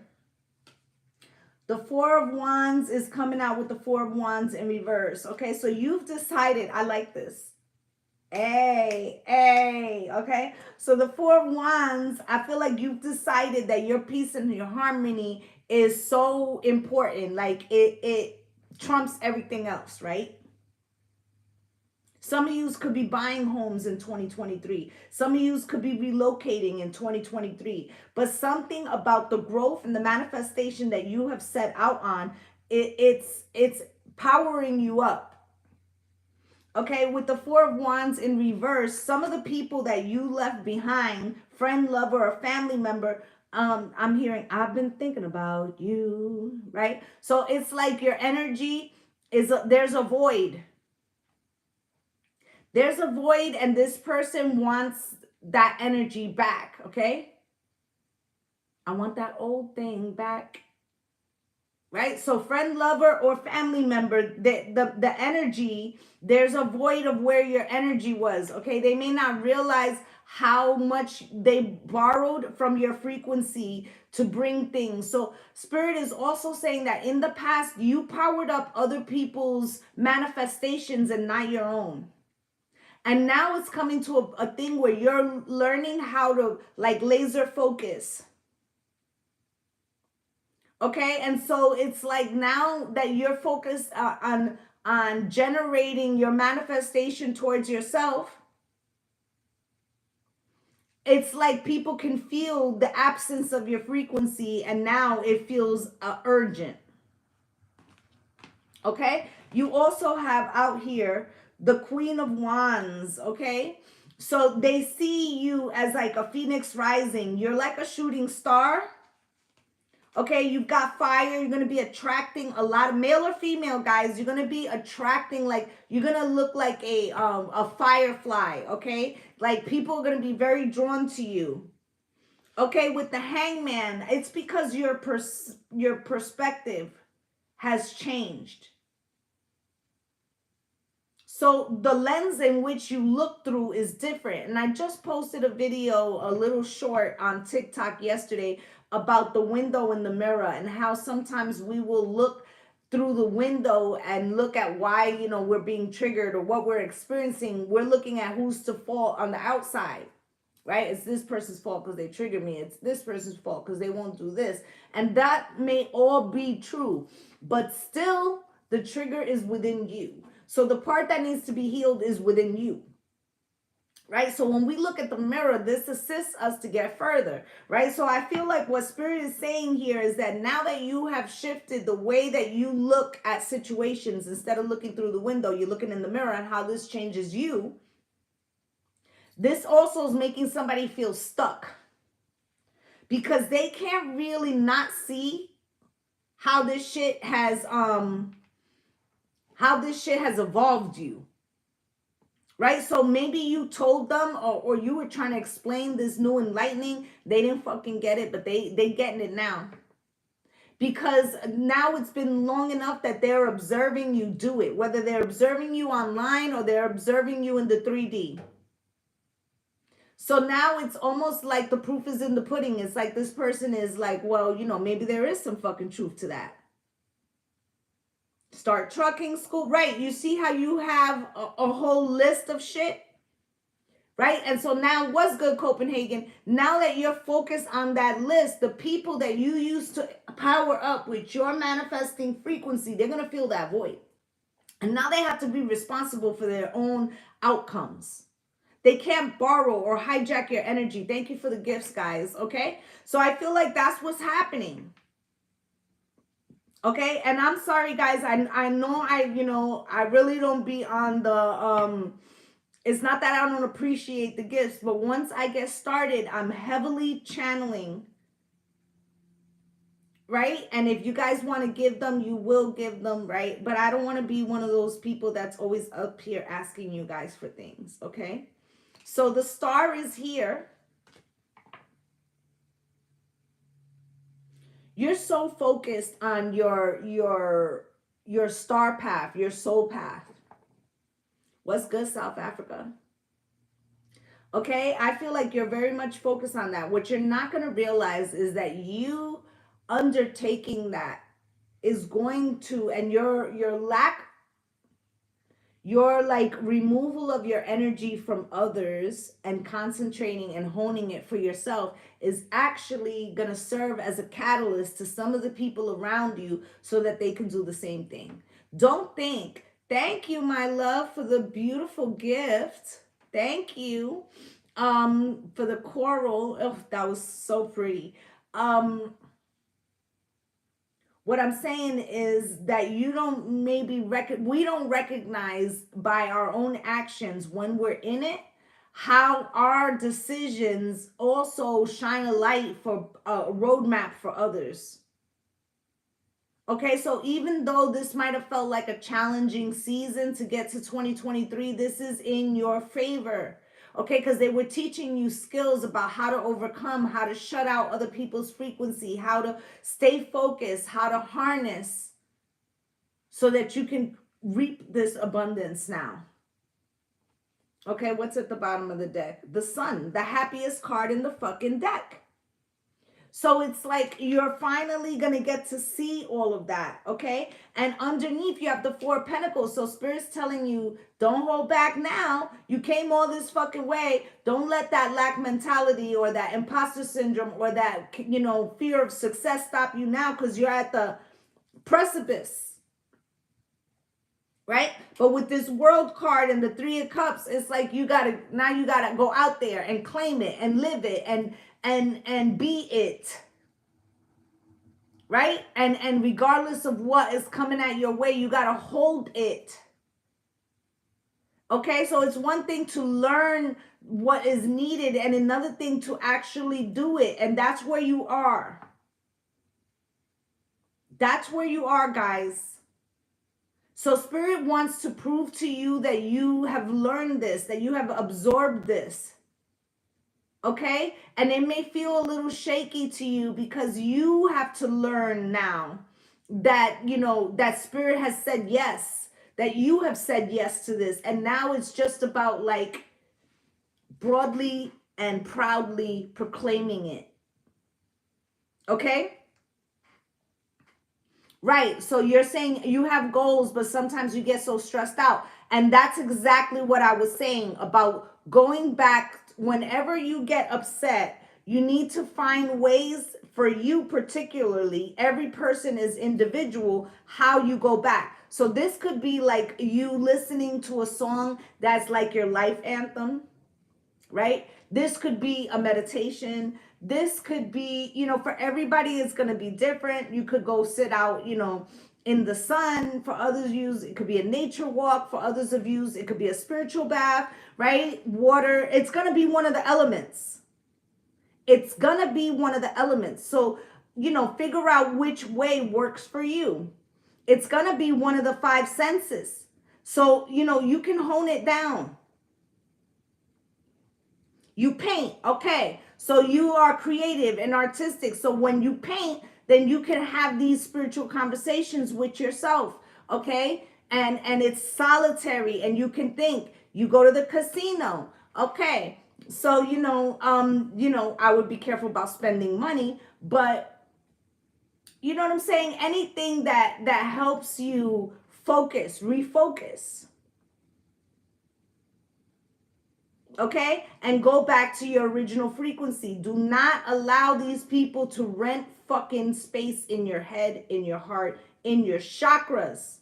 A: the Four of Wands is coming out with the Four of Wands in reverse. Okay, so you've decided, I like this. Okay. So the Four of Wands, I feel like you've decided that your peace and your harmony is so important. Like it trumps everything else, right? Some of you could be buying homes in 2023. Some of you could be relocating in 2023. But something about the growth and the manifestation that you have set out on, it's powering you up. Okay, with the Four of Wands in reverse, some of the people that you left behind, friend, lover, or family member, I'm hearing, I've been thinking about you, right? So it's like your energy there's a void. There's a void, and this person wants that energy back, okay? I want that old thing back, right? So friend, lover, or family member, the energy, there's a void of where your energy was, okay? They may not realize how much they borrowed from your frequency to bring things. So Spirit is also saying that in the past, you powered up other people's manifestations and not your own. And now it's coming to a thing where you're learning how to like laser focus. Okay, and so it's like now that you're focused on generating your manifestation towards yourself, it's like people can feel the absence of your frequency, and now it feels urgent. Okay, you also have out here the Queen of Wands. Okay, so they see you as like a phoenix rising. You're like a shooting star. Okay, you've got fire. You're going to be attracting a lot of male or female, guys. You're going to be attracting, like, you're going to look like a firefly, okay? Like, people are going to be very drawn to you. Okay, with the Hangman, it's because your perspective has changed. So the lens in which you look through is different. And I just posted a video, a little short on TikTok yesterday about the window in the mirror and how sometimes we will look through the window and look at why, you know, we're being triggered or what we're experiencing. We're looking at who's to fault on the outside, right? It's this person's fault because they triggered me. It's this person's fault because they won't do this. And that may all be true, but still the trigger is within you. So the part that needs to be healed is within you, right? So when we look at the mirror, this assists us to get further, right? So I feel like what Spirit is saying here is that now that you have shifted the way that you look at situations, instead of looking through the window, you're looking in the mirror, and how this changes you. This also is making somebody feel stuck because they can't really not see how this shit has evolved you, right? So maybe you told them, or you were trying to explain this new enlightening. They didn't fucking get it, but they getting it now. Because now it's been long enough that they're observing you do it, whether they're observing you online or they're observing you in the 3D. So now it's almost like the proof is in the pudding. It's like this person is like, well, you know, maybe there is some fucking truth to that. Start trucking school, right? You see how you have a whole list of shit, right? And so now what's good, Copenhagen? Now that you're focused on that list, the people that you used to power up with your manifesting frequency, they're going to feel that void. And now they have to be responsible for their own outcomes. They can't borrow or hijack your energy. Thank you for the gifts, guys, okay? So I feel like that's what's happening. Okay, and I'm sorry, guys. I know I really don't be on the It's not that I don't appreciate the gifts, but once I get started, I'm heavily channeling, right? And if you guys want to give them, you will give them, right? But I don't want to be one of those people that's always up here asking you guys for things, okay? So the star is here. You're so focused on your star path, your soul path. What's good, South Africa? Okay, I feel like you're very much focused on that. What you're not going to realize is that you undertaking that is going to, and your like removal of your energy from others and concentrating and honing it for yourself is actually going to serve as a catalyst to some of the people around you so that they can do the same thing. Don't think. Thank you, my love, for the beautiful gift. Thank you for the coral. Oh, that was so pretty. What I'm saying is that you don't we don't recognize by our own actions when we're in it how our decisions also shine a light for a roadmap for others. Okay, so even though this might have felt like a challenging season to get to 2023, this is in your favor. Okay, because they were teaching you skills about how to overcome, how to shut out other people's frequency, how to stay focused, how to harness so that you can reap this abundance now. Okay, what's at the bottom of the deck? The Sun, the happiest card in the fucking deck. So it's like you're finally going to get to see all of that, okay? And underneath you have the Four of Pentacles. So Spirit's telling you, don't hold back now. You came all this fucking way. Don't let that lack mentality or that imposter syndrome or that, fear of success stop you now because you're at the precipice, right? But with this World card and the Three of Cups, it's like you got to go out there and claim it and live it and be it, right? And regardless of what is coming at your way, you got to hold it. Okay, so it's one thing to learn what is needed and another thing to actually do it. And that's where you are. That's where you are, guys. So Spirit wants to prove to you that you have learned this, that you have absorbed this. Okay? And it may feel a little shaky to you because you have to learn now that, that Spirit has said yes, that you have said yes to this. And now it's just about like broadly and proudly proclaiming it. Okay? Right. So you're saying you have goals, but sometimes you get so stressed out. And that's exactly what I was saying about going back. Whenever you get upset, you need to find ways for you particularly. Every person is individual, how you go back. So this could be like you listening to a song that's like your life anthem, right? This could be a meditation. This could be, for everybody, it's going to be different. You could go sit out, in the sun. For others use, it could be a nature walk. For others of you, it could be a spiritual bath, right? Water. It's going to be one of the elements. It's going to be one of the elements. So, figure out which way works for you. It's going to be one of the five senses. So, you can hone it down. You paint, okay. So you are creative and artistic. So when you paint, then you can have these spiritual conversations with yourself, okay? And it's solitary and you can think. You go to the casino, okay. So, I would be careful about spending money, but you know what I'm saying? Anything that helps you focus, refocus. Okay, and go back to your original frequency. Do not allow these people to rent fucking space in your head, in your heart, in your chakras,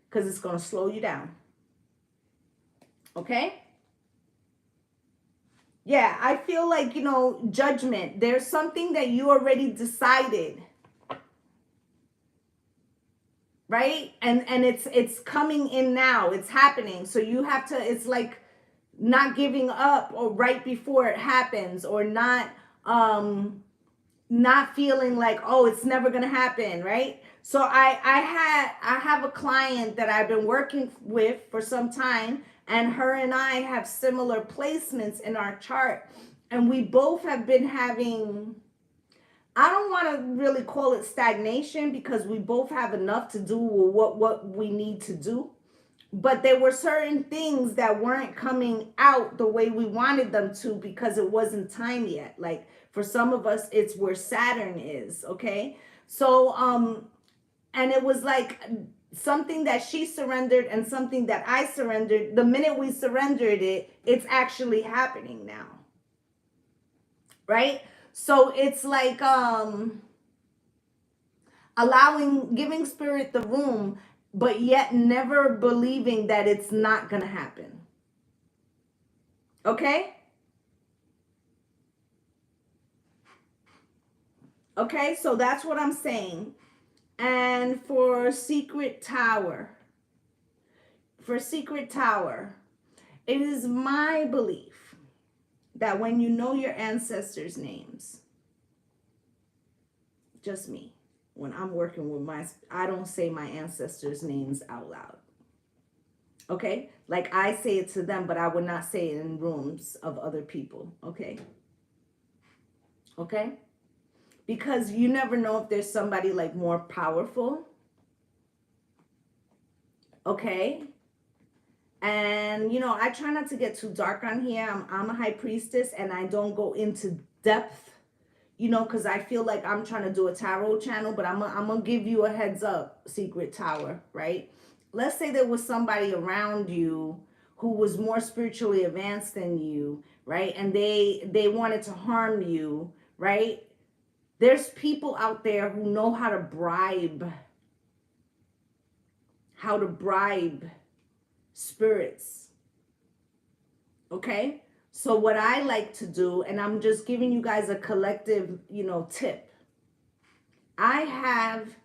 A: because it's going to slow you down. Okay? Yeah, I feel like, judgment. There's something that you already decided. Right? And it's coming in now. It's happening. So you have to, it's like not giving up or right before it happens, or not feeling like, oh, it's never gonna happen, right? So I have a client that I've been working with for some time, and her and I have similar placements in our chart, and we both have been having, I don't want to really call it stagnation, because we both have enough to do with what we need to do. But there were certain things that weren't coming out the way we wanted them to, because it wasn't time yet. Like for some of us, it's where Saturn is, okay? So, and it was like something that she surrendered and something that I surrendered. The minute we surrendered it, it's actually happening now, right? So it's like giving spirit the room, but yet never believing that it's not gonna happen. Okay? Okay, so that's what I'm saying. And for Secret Tower, it is my belief that when you know your ancestors' names, just me, when I'm working with I don't say my ancestors' names out loud. Okay? Like I say it to them, but I would not say it in rooms of other people. Okay? Okay? Because you never know if there's somebody like more powerful. Okay? And, you know, I try not to get too dark on here. I'm a high priestess, and I don't go into depth, you know, because I feel like I'm trying to do a tarot channel, but I'm going to give you a heads up, Secret Tower, right? Let's say there was somebody around you who was more spiritually advanced than you, right? And they wanted to harm you, right? There's people out there who know how to bribe spirits. Okay? So what I like to do, and I'm just giving you guys a collective, you know, tip. I have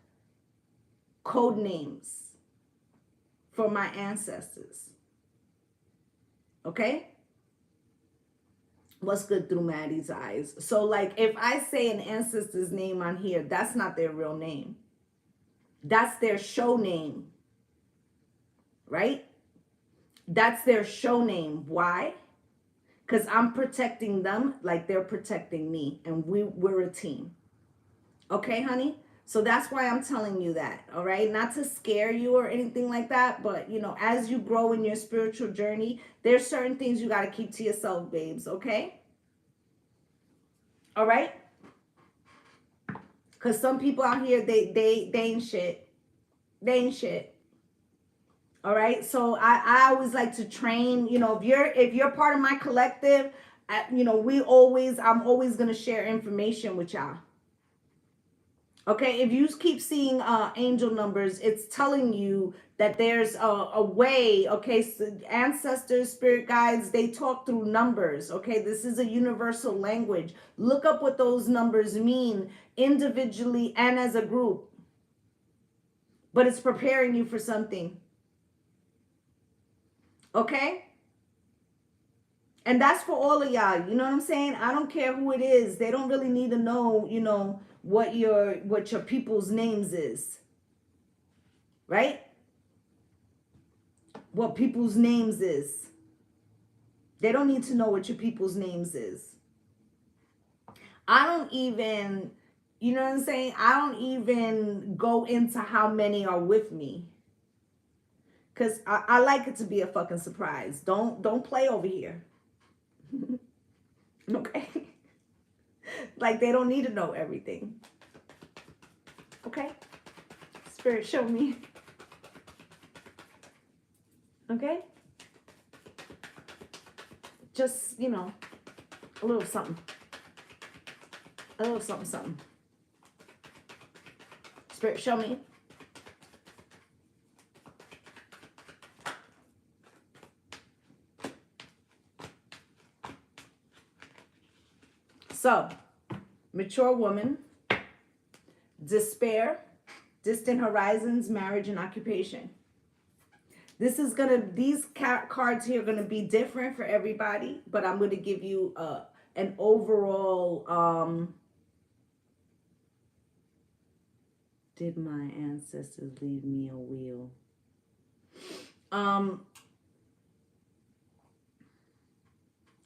A: code names for my ancestors. Okay? What's good through Maddie's eyes? So like if I say an ancestor's name on here, that's not their real name. That's their show name. Right? That's their show name. Why? Because I'm protecting them like they're protecting me, and we're a team. Okay, honey? So that's why I'm telling you that, all right? Not to scare you or anything like that, but, you know, as you grow in your spiritual journey, there's certain things you got to keep to yourself, babes, okay? All right? Because some people out here, they ain't shit. They ain't shit. All right, so I always like to train, you know, if you're part of my collective, you know, I'm always going to share information with y'all. Okay, if you keep seeing angel numbers, it's telling you that there's a way. Okay, so ancestors, spirit guides, they talk through numbers. Okay, this is a universal language. Look up what those numbers mean individually and as a group. But it's preparing you for something. Okay? And that's for all of y'all. You know what I'm saying? I don't care who it is. They don't really need to know, you know, what your people's names is. Right? What people's names is. They don't need to know what your people's names is. I don't even, you know what I'm saying? I don't even go into how many are with me. Because I like it to be a fucking surprise. Don't play over here. Okay? Like they don't need to know everything. Okay? Spirit, show me. Okay? Just, you know, a little something. A little something, something. Spirit, show me. So, mature woman, despair, distant horizons, marriage and occupation. This is these cards here are gonna be different for everybody, but I'm gonna give you an overall. Did my ancestors leave me a wheel?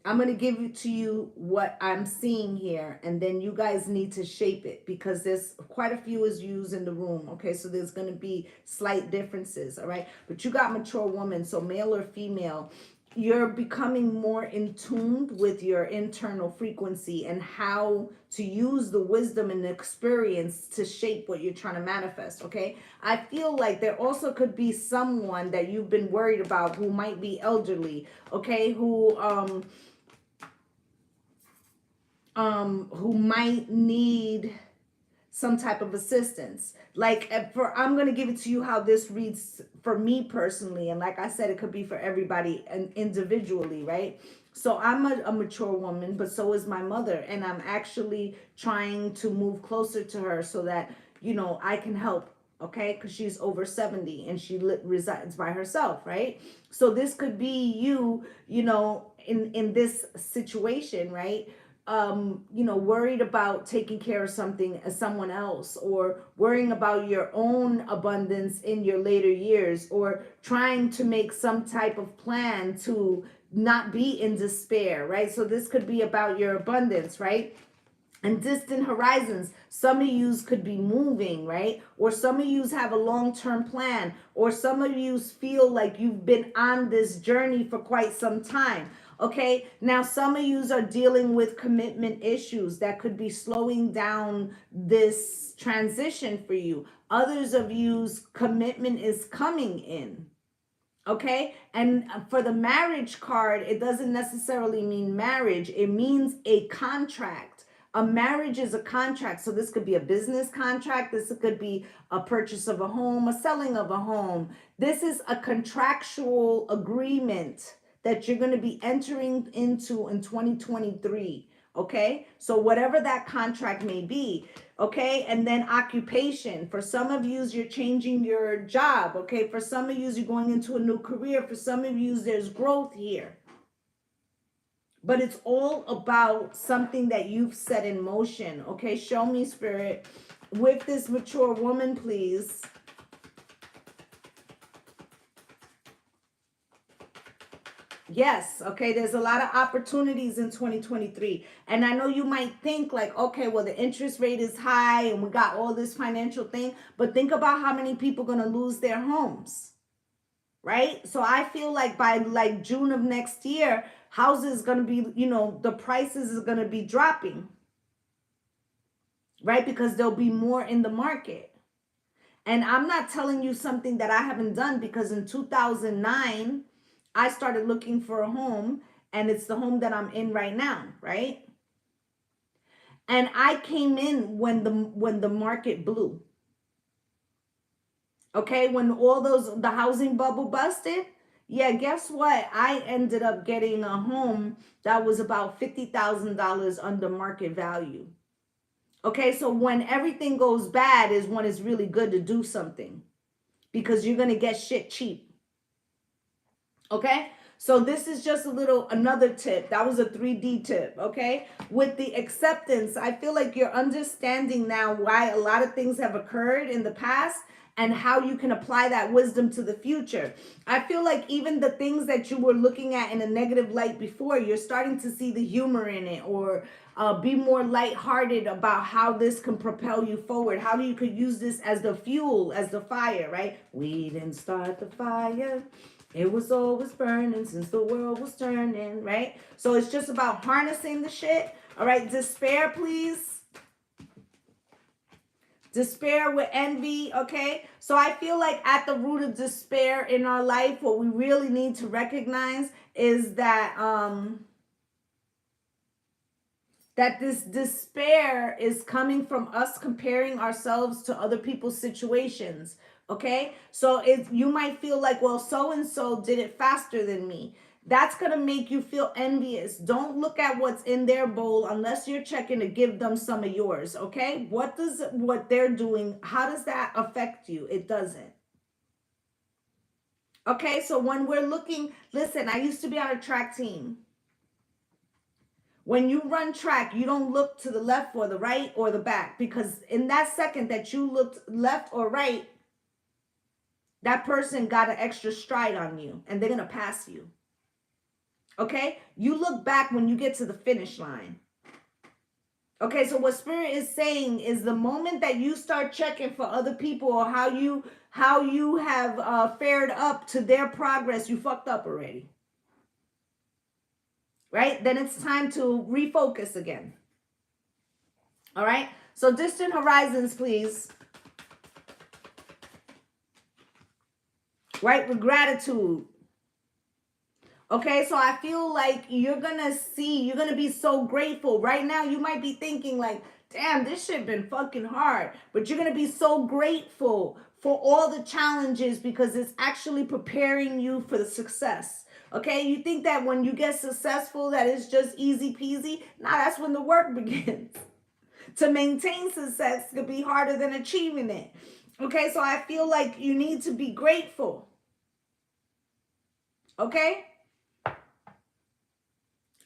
A: I'm going to give it to you what I'm seeing here, and then you guys need to shape it because there's quite a few is used in the room. Okay, so there's going to be slight differences. All right, but you got mature woman, so male or female. You're becoming more in tune with your internal frequency and how to use the wisdom and the experience to shape what you're trying to manifest. Okay, I feel like there also could be someone that you've been worried about who might be elderly. Okay, who might need some type of assistance. Like I'm going to give it to you how this reads for me personally, and like I said, it could be for everybody and individually, right? So I'm a mature woman, but so is my mother, and I'm actually trying to move closer to her so that I can help. Okay, because she's over 70 and she resides by herself, right? So this could be in this situation, right? Worried about taking care of someone else, or worrying about your own abundance in your later years, or trying to make some type of plan to not be in despair, right? So this could be about your abundance, right? And distant horizons. Some of yous could be moving, right? Or some of yous have a long-term plan, or some of yous feel like you've been on this journey for quite some time. Okay, now some of yous are dealing with commitment issues that could be slowing down this transition for you. Others of yous commitment is coming in. Okay, and for the marriage card, it doesn't necessarily mean marriage. It means a contract. A marriage is a contract. So this could be a business contract. This could be a purchase of a home, a selling of a home. This is a contractual agreement that you're going to be entering into in 2023. Okay, so whatever that contract may be. Okay, and then occupation. For some of you, you're changing your job. Okay, for some of you, you're going into a new career. For some of you, there's growth here. But it's all about something that you've set in motion. Okay, show me, Spirit. With this mature woman, please. Yes, okay, there's a lot of opportunities in 2023. And I know you might think like, okay, well, the interest rate is high and we got all this financial thing, but think about how many people are going to lose their homes, right? So I feel like by like June of next year, houses going to be, the prices is going to be dropping, right? Because there'll be more in the market. And I'm not telling you something that I haven't done, because in 2009, I started looking for a home, and it's the home that I'm in right now, right? And I came in when the market blew. Okay, when the housing bubble busted, yeah, guess what? I ended up getting a home that was about $50,000 under market value. Okay, so when everything goes bad is when it's really good to do something, because you're going to get shit cheap. Okay, so this is just another tip. That was a 3D tip. Okay, with the acceptance, I feel like you're understanding now why a lot of things have occurred in the past and how you can apply that wisdom to the future. I feel like even the things that you were looking at in a negative light before, you're starting to see the humor in it, or be more lighthearted about how this can propel you forward. How you could use this as the fuel, as the fire, right? We didn't start the fire. It was always burning since the world was turning, right? So it's just about harnessing the shit. All right, despair, please. Despair with envy, okay? So I feel like at the root of despair in our life, what we really need to recognize is that that this despair is coming from us comparing ourselves to other people's situations. Okay, so you might feel like, well, so and so did it faster than me. That's going to make you feel envious. Don't look at what's in their bowl unless you're checking to give them some of yours. Okay, what they're doing, how does that affect you? It doesn't. Okay, so when we're looking, listen, I used to be on a track team. When you run track, you don't look to the left or the right or the back, because in that second that you looked left or right, that person got an extra stride on you and they're going to pass you. Okay? You look back when you get to the finish line. Okay, so what Spirit is saying is the moment that you start checking for other people or how you have fared up to their progress, you fucked up already. Right? Then it's time to refocus again. All right? So distant horizons, please. Right? With gratitude. Okay, so I feel like you're gonna be so grateful. Right now, you might be thinking like, damn, this shit been fucking hard. But you're gonna be so grateful for all the challenges because it's actually preparing you for the success. Okay, you think that when you get successful, that it's just easy peasy. Nah, that's when the work begins. To maintain success could be harder than achieving it. Okay, so I feel like you need to be grateful. Okay?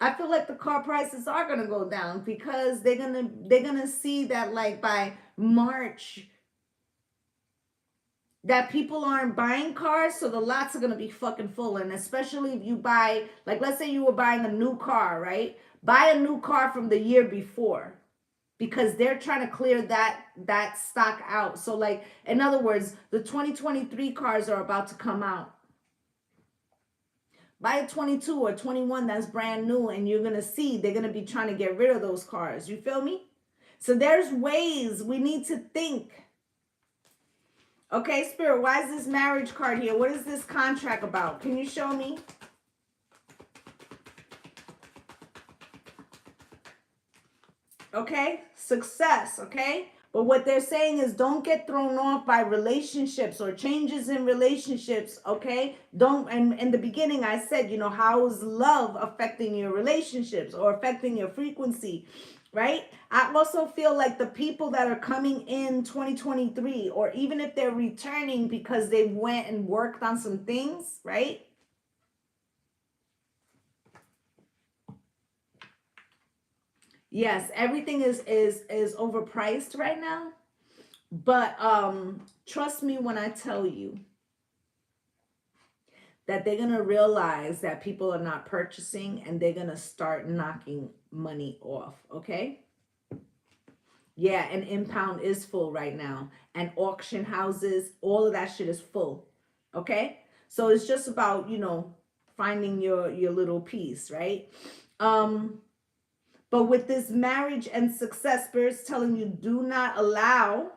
A: I feel like the car prices are gonna go down because they're gonna see that like by March that people aren't buying cars, so the lots are gonna be fucking full. And especially if you buy, like, let's say you were buying a new car, right? Buy a new car from the year before, because they're trying to clear that stock out. So like, in other words, the 2023 cars are about to come out. Buy a 22 or 21 that's brand new, and you're going to see they're going to be trying to get rid of those cars. You feel me? So there's ways we need to think. Okay, Spirit, why is this marriage card here? What is this contract about? Can you show me? Okay, success, okay? But what they're saying is don't get thrown off by relationships or changes in relationships, okay? Don't, and in the beginning I said, you know, how is love affecting your relationships or affecting your frequency, right? I also feel like the people that are coming in 2023, or even if they're returning because they went and worked on some things, right? Yes, everything is overpriced right now. But trust me when I tell you that they're going to realize that people are not purchasing and they're going to start knocking money off, okay? Yeah, and impound is full right now, and auction houses, all of that shit is full, okay? So it's just about, you know, finding your little piece, right? But with this marriage and success, Spirit's telling you, do not allow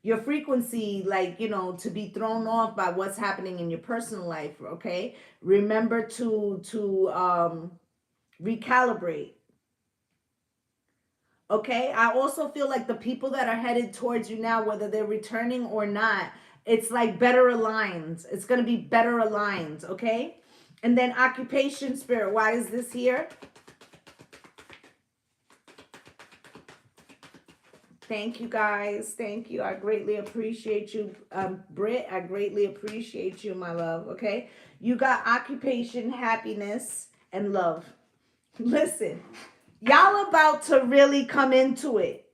A: your frequency, like, you know, to be thrown off by what's happening in your personal life, okay? Remember to recalibrate. Okay? I also feel like the people that are headed towards you now, whether they're returning or not, it's like better aligned. It's going to be better aligned, okay? And then occupation, Spirit, why is this here? Thank you, guys. Thank you. I greatly appreciate you. Britt, I greatly appreciate you, my love, okay? You got occupation, happiness, and love. Listen, y'all about to really come into it,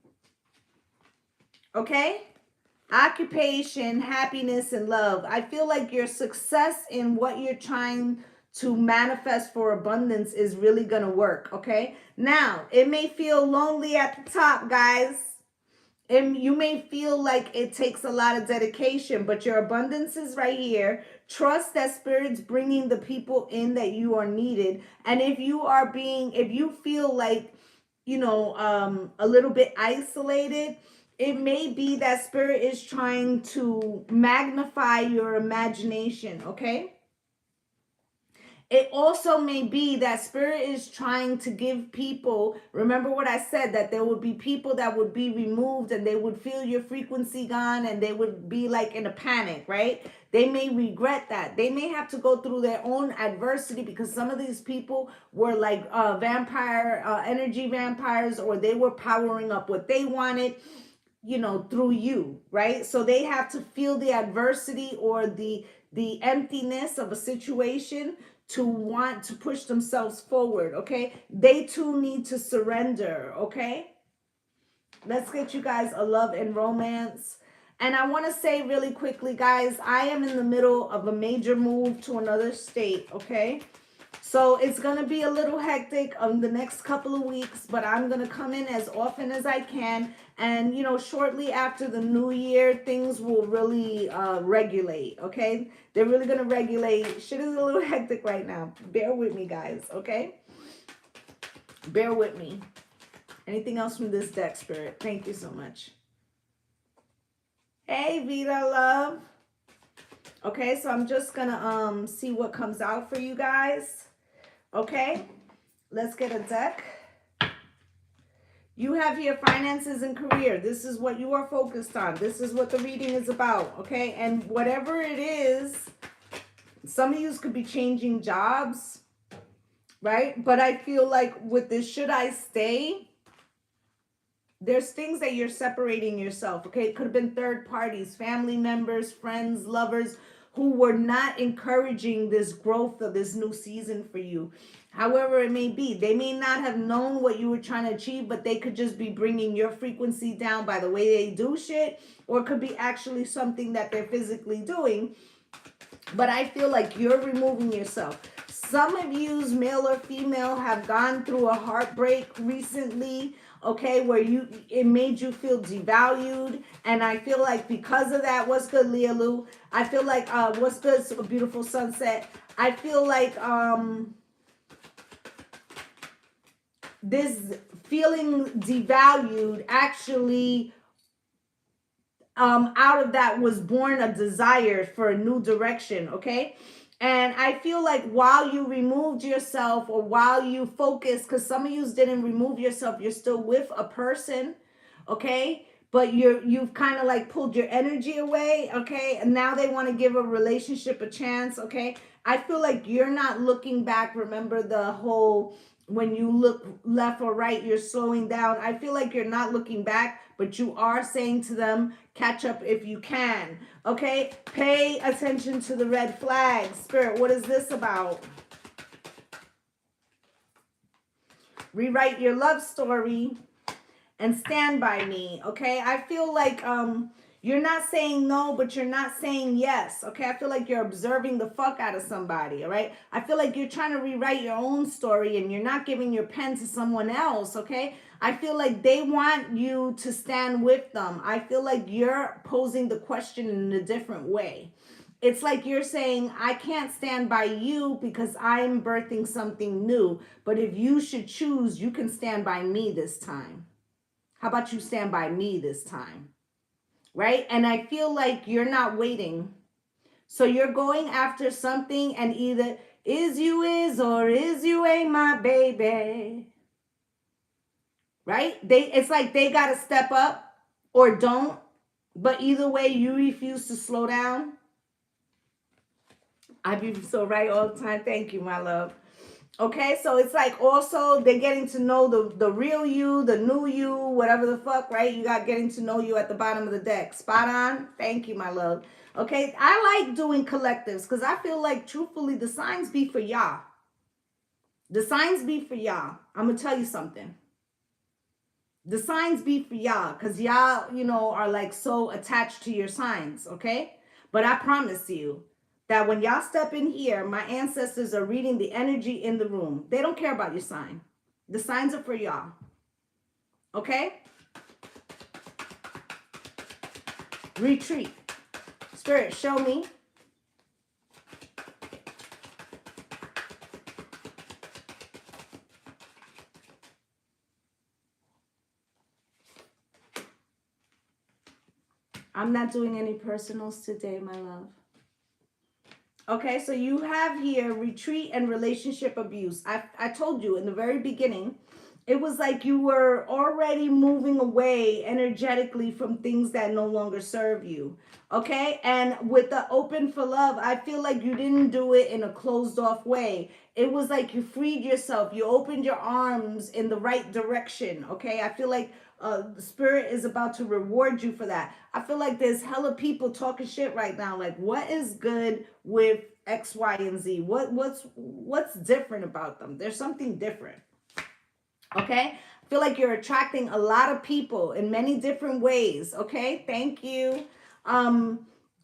A: okay? Occupation, happiness, and love. I feel like your success in what you're trying to manifest for abundance is really going to work, okay? Now, it may feel lonely at the top, guys. And you may feel like it takes a lot of dedication, but your abundance is right here. Trust that Spirit's bringing the people in that you are needed. And if you feel like, you know, a little bit isolated, it may be that Spirit is trying to magnify your imagination, okay? It also may be that Spirit is trying to give people, remember what I said, that there would be people that would be removed and they would feel your frequency gone and they would be like in a panic, right? They may regret that. They may have to go through their own adversity because some of these people were like energy vampires, or they were powering up what they wanted. you know, through you, right? So they have to feel the adversity or the emptiness of a situation to want to push themselves forward, okay? They too need to surrender, okay? Let's get you guys a love and romance. And I want to say really quickly, guys, I am in the middle of a major move to another state, okay? So it's going to be a little hectic on the next couple of weeks, but I'm going to come in as often as I can. And, you know, shortly after the new year, things will really regulate, okay? They're really going to regulate. Shit is a little hectic right now. Bear with me, guys, okay? Bear with me. Anything else from this deck, Spirit? Thank you so much. Hey, Vita love. Okay, so I'm just going to see what comes out for you guys. Okay, let's get a deck. You have here finances and career. This is what you are focused on. This is what the reading is about, okay? And whatever it is, some of you could be changing jobs, right? But I feel like with this, should I stay? There's things that you're separating yourself, okay? It could have been third parties, family members, friends, lovers, who were not encouraging this growth of this new season for you. However it may be, they may not have known what you were trying to achieve, but they could just be bringing your frequency down by the way they do shit, or it could be actually something that they're physically doing. But I feel like you're removing yourself. Some of you, male or female, have gone through a heartbreak recently, okay, where it made you feel devalued. And I feel like because of that, what's good, Leah Lou? I feel like, what's good, so beautiful sunset. I feel like this feeling devalued actually, out of that was born a desire for a new direction, okay? And I feel like while you removed yourself, or while you focus, because some of you didn't remove yourself, you're still with a person, okay? But you've kind of like pulled your energy away, okay? And now they want to give a relationship a chance, okay? I feel like you're not looking back. Remember the whole, when you look left or right, you're slowing down. I feel like you're not looking back, but you are saying to them, catch up if you can, okay? Pay attention to the red flags. Spirit, what is this about? Rewrite your love story and stand by me, okay? I feel like you're not saying no, but you're not saying yes, okay? I feel like you're observing the fuck out of somebody, all right? I feel like you're trying to rewrite your own story and you're not giving your pen to someone else, okay? I feel like they want you to stand with them. I feel like you're posing the question in a different way. It's like you're saying, I can't stand by you because I'm birthing something new. But if you should choose, you can stand by me this time. How about you stand by me this time? Right? And I feel like you're not waiting. So you're going after something, and either is you is or is you ain't my baby. Right? It's like they got to step up or don't. But either way, you refuse to slow down. I be so right all the time. Thank you, my love. Okay, so it's like also they're getting to know the real you, the new you, whatever the fuck, right? You got getting to know you at the bottom of the deck. Spot on. Thank you, my love. Okay, I like doing collectives because I feel like, truthfully, the signs be for y'all. The signs be for y'all. I'm going to tell you something. The signs be for y'all because y'all, you know, are like so attached to your signs, okay? But I promise you that when y'all step in here, my ancestors are reading the energy in the room. They don't care about your sign. The signs are for y'all, okay? Retreat. Spirit, show me. I'm not doing any personals today, my love. Okay, so you have here retreat and relationship abuse. I told you in the very beginning, It was like you were already moving away energetically from things that no longer serve you. Okay? And with the open for love, I feel like you didn't do it in a closed off way. It was like you freed yourself. You opened your arms in the right direction. Okay? I feel like the spirit is about to reward you for that. I feel like there's hella people talking shit right now. Like, what is good with X, Y, and Z? What's different about them? There's something different. Okay, I feel like you're attracting a lot of people in many different ways. Okay, thank you.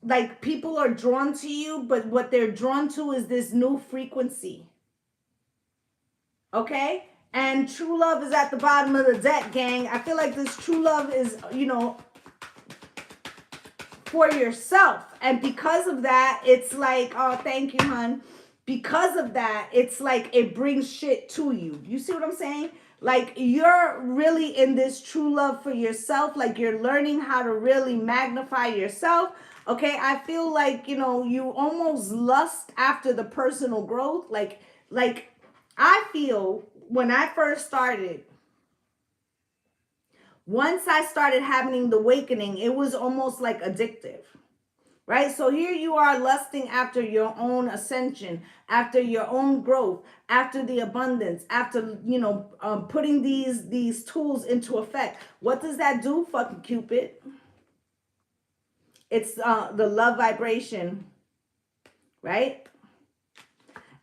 A: Like people are drawn to you, but what they're drawn to is this new frequency. Okay, and true love is at the bottom of the deck, gang. I feel like this true love is, you know, for yourself, and because of that, it's like, oh, thank you, hon. Because of that, it's like it brings shit to you. You see what I'm saying? Like you're really in this true love for yourself. Like you're learning how to really magnify yourself. Okay, I feel like, you know, you almost lust after the personal growth. Like I feel when I first started, once I started having the awakening, it was almost like addictive. Right? So here you are lusting after your own ascension, after your own growth, after the abundance, after, you know, putting these tools into effect. What does that do, fucking Cupid? It's the love vibration, right?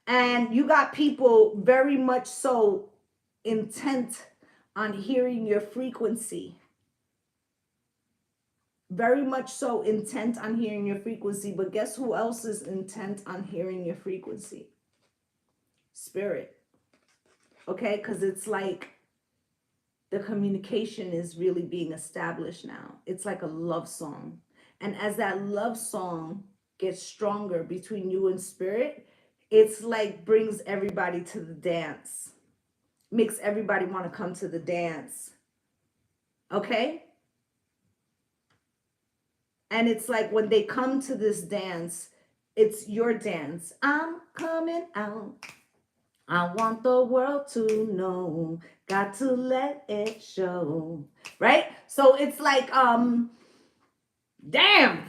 A: And you got people very much so intent on hearing your frequency. Very much so intent on hearing your frequency. But guess who else is intent on hearing your frequency? Spirit. Okay, because it's like the communication is really being established now. It's like a love song. And as that love song gets stronger between you and spirit, it's like brings everybody to the dance. Makes everybody want to come to the dance. Okay? And it's like when they come to this dance, it's your dance. I'm coming out. I want the world to know. Got to let it show. Right? So it's like, damn.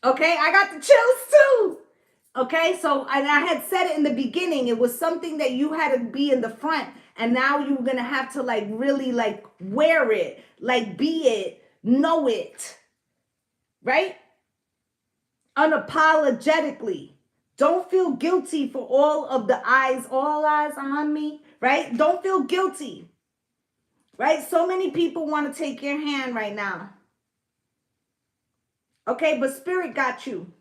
A: Okay, I got the chills too. Okay, so and I had said it in the beginning. It was something that you had to be in the front. And now you're going to have to like really like wear it. Like be it. Know it. Right? Unapologetically. Don't feel guilty for all eyes on me, right? Don't feel guilty, right? So many people want to take your hand right now. Okay, but spirit got you.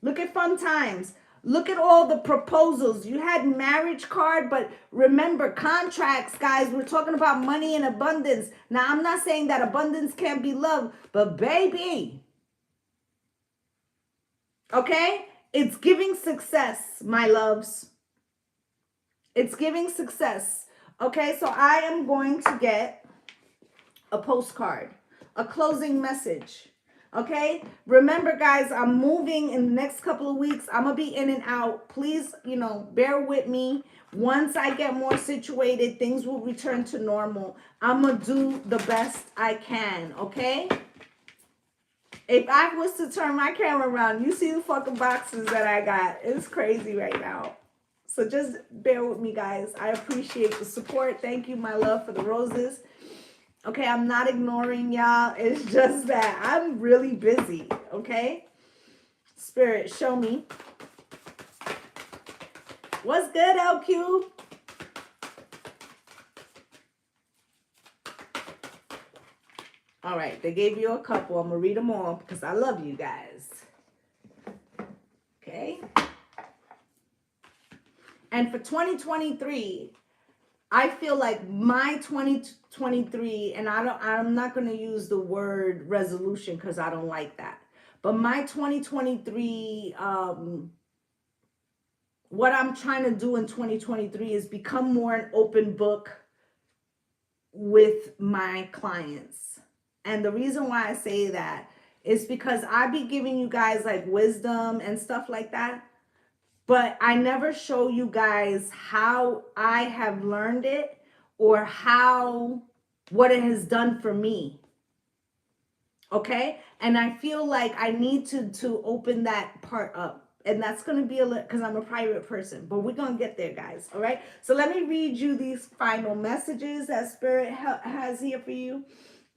A: Look at fun times. Look at all the proposals. You had marriage card, but remember contracts, guys. We're talking about money and abundance. Now, I'm not saying that abundance can't be love, but baby, okay? It's giving success, my loves. It's giving success. Okay, so I am going to get a postcard, a closing message. Okay, remember, guys, I'm moving in the next couple of weeks. I'm going to be in and out. Please, you know, bear with me. Once I get more situated, things will return to normal. I'm going to do the best I can. Okay. If I was to turn my camera around, you see the fucking boxes that I got. It's crazy right now. So just bear with me, guys. I appreciate the support. Thank you, my love, for the roses. Okay, I'm not ignoring y'all. It's just that I'm really busy, okay? Spirit, show me. What's good, LQ? All right, they gave you a couple. I'm going to read them all because I love you guys. Okay? And for 2023, I feel like my 2023, and I'm not going to use the word resolution because I don't like that. But my 2023, what I'm trying to do in 2023 is become more an open book with my clients. And the reason why I say that is because I be giving you guys like wisdom and stuff like that. But I never show you guys how I have learned it or what it has done for me. Okay, and I feel like I need to open that part up, and that's going to be a little, because I'm a private person, but we're going to get there, guys. All right, so let me read you these final messages that Spirit has here for you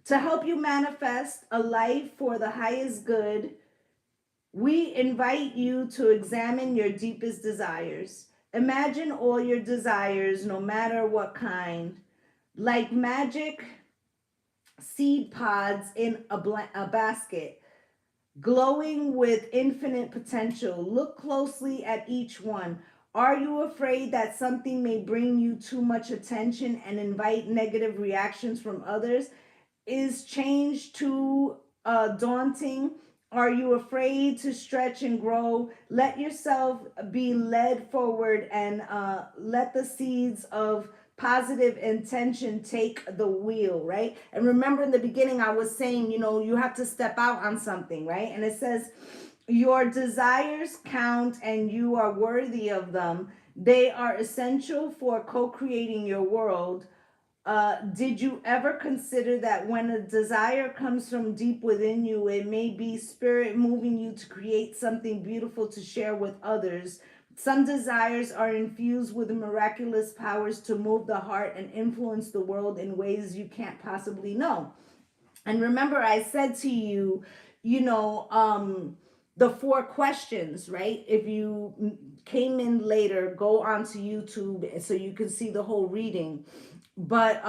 A: to help you manifest a life for the highest good. We invite you to examine your deepest desires. Imagine all your desires, no matter what kind, like magic seed pods in a basket, glowing with infinite potential. Look closely at each one. Are you afraid that something may bring you too much attention and invite negative reactions from others? Is change too daunting? Are you afraid to stretch and grow? Let yourself be led forward and let the seeds of positive intention take the wheel, right? And remember in the beginning, I was saying, you have to step out on something, right? And it says, your desires count and you are worthy of them. They are essential for co-creating your world. Did you ever consider that when a desire comes from deep within you, it may be spirit moving you to create something beautiful to share with others? Some desires are infused with miraculous powers to move the heart and influence the world in ways you can't possibly know. And remember, I said to you, the 4 questions, right? If you came in later, go onto YouTube so you can see the whole reading. But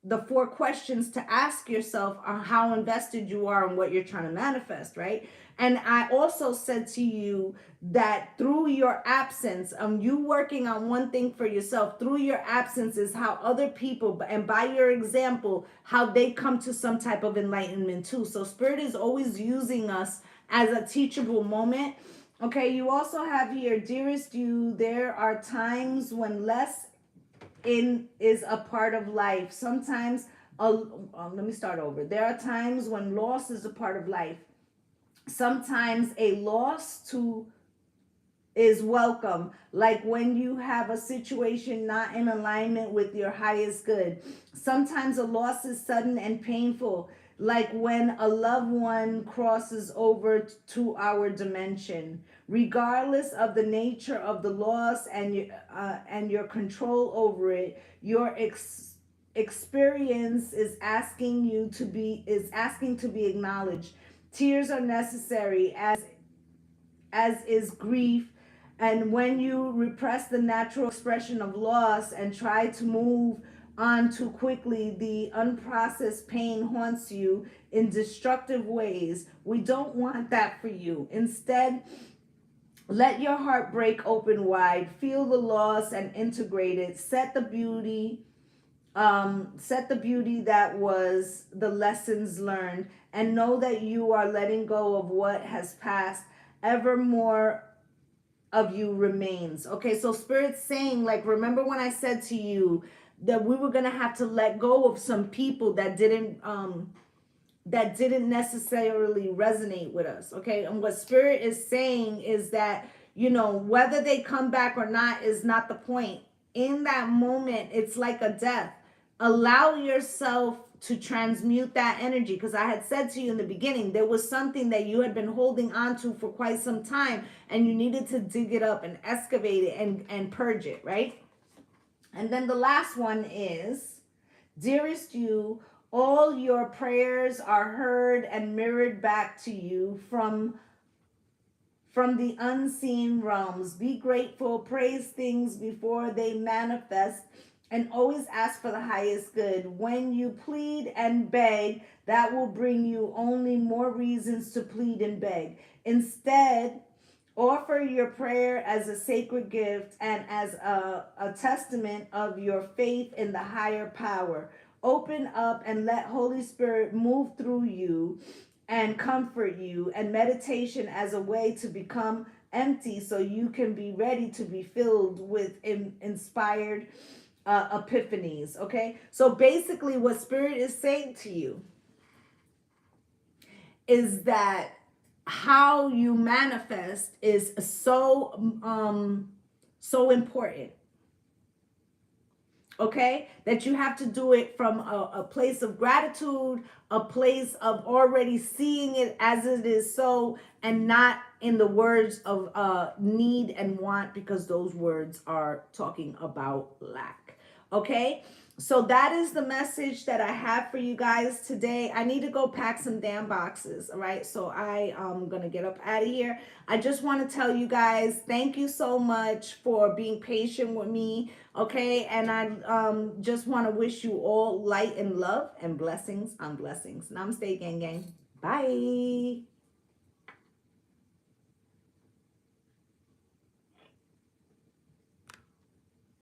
A: the 4 questions to ask yourself are how invested you are in what you're trying to manifest, right? And I also said to you that through your absence, you working on one thing for yourself, through your absence is how other people, and by your example, how they come to some type of enlightenment too. So Spirit is always using us as a teachable moment. Okay, you also have here, dearest you, there are times when less is a part of life. Sometimes, let me start over. There are times when loss is a part of life. Sometimes a loss is welcome, like when you have a situation not in alignment with your highest good. Sometimes a loss is sudden and painful, like when a loved one crosses over to our dimension. Regardless of the nature of the loss and your control over it, your experience is asking to be acknowledged. Tears are necessary, as is grief. And when you repress the natural expression of loss and try to move on too quickly, the unprocessed pain haunts you in destructive ways. We don't want that for you. Instead, let your heart break open wide, feel the loss and integrate it. Set the beauty that was the lessons learned, and know that you are letting go of what has passed. Evermore of you remains. Okay, so Spirit's saying, like, remember when I said to you that we were gonna have to let go of some people that didn't necessarily resonate with us. Okay, and what Spirit is saying is that, whether they come back or not is not the point. In that moment, it's like a death. Allow yourself to transmute that energy, because I had said to you in the beginning, there was something that you had been holding on to for quite some time, and you needed to dig it up and excavate it and purge it, right? And then the last one is, dearest you, all your prayers are heard and mirrored back to you from the unseen realms. Be grateful, praise things before they manifest, and always ask for the highest good. When you plead and beg, that will bring you only more reasons to plead and beg. Instead, offer your prayer as a sacred gift and as a testament of your faith in the higher power. Open up and let Holy Spirit move through you and comfort you, and meditation as a way to become empty so you can be ready to be filled with inspired epiphanies. Okay, so basically what Spirit is saying to you is that how you manifest is so important. okay? That you have to do it from a place of gratitude, a place of already seeing it as it is so, and not in the words of need and want, because those words are talking about lack, okay? So that is the message that I have for you guys today. I need to go pack some damn boxes, all right? So I am going to get up out of here. I just want to tell you guys, thank you so much for being patient with me, okay? And I just want to wish you all light and love and blessings on blessings. Namaste, gang gang. Bye.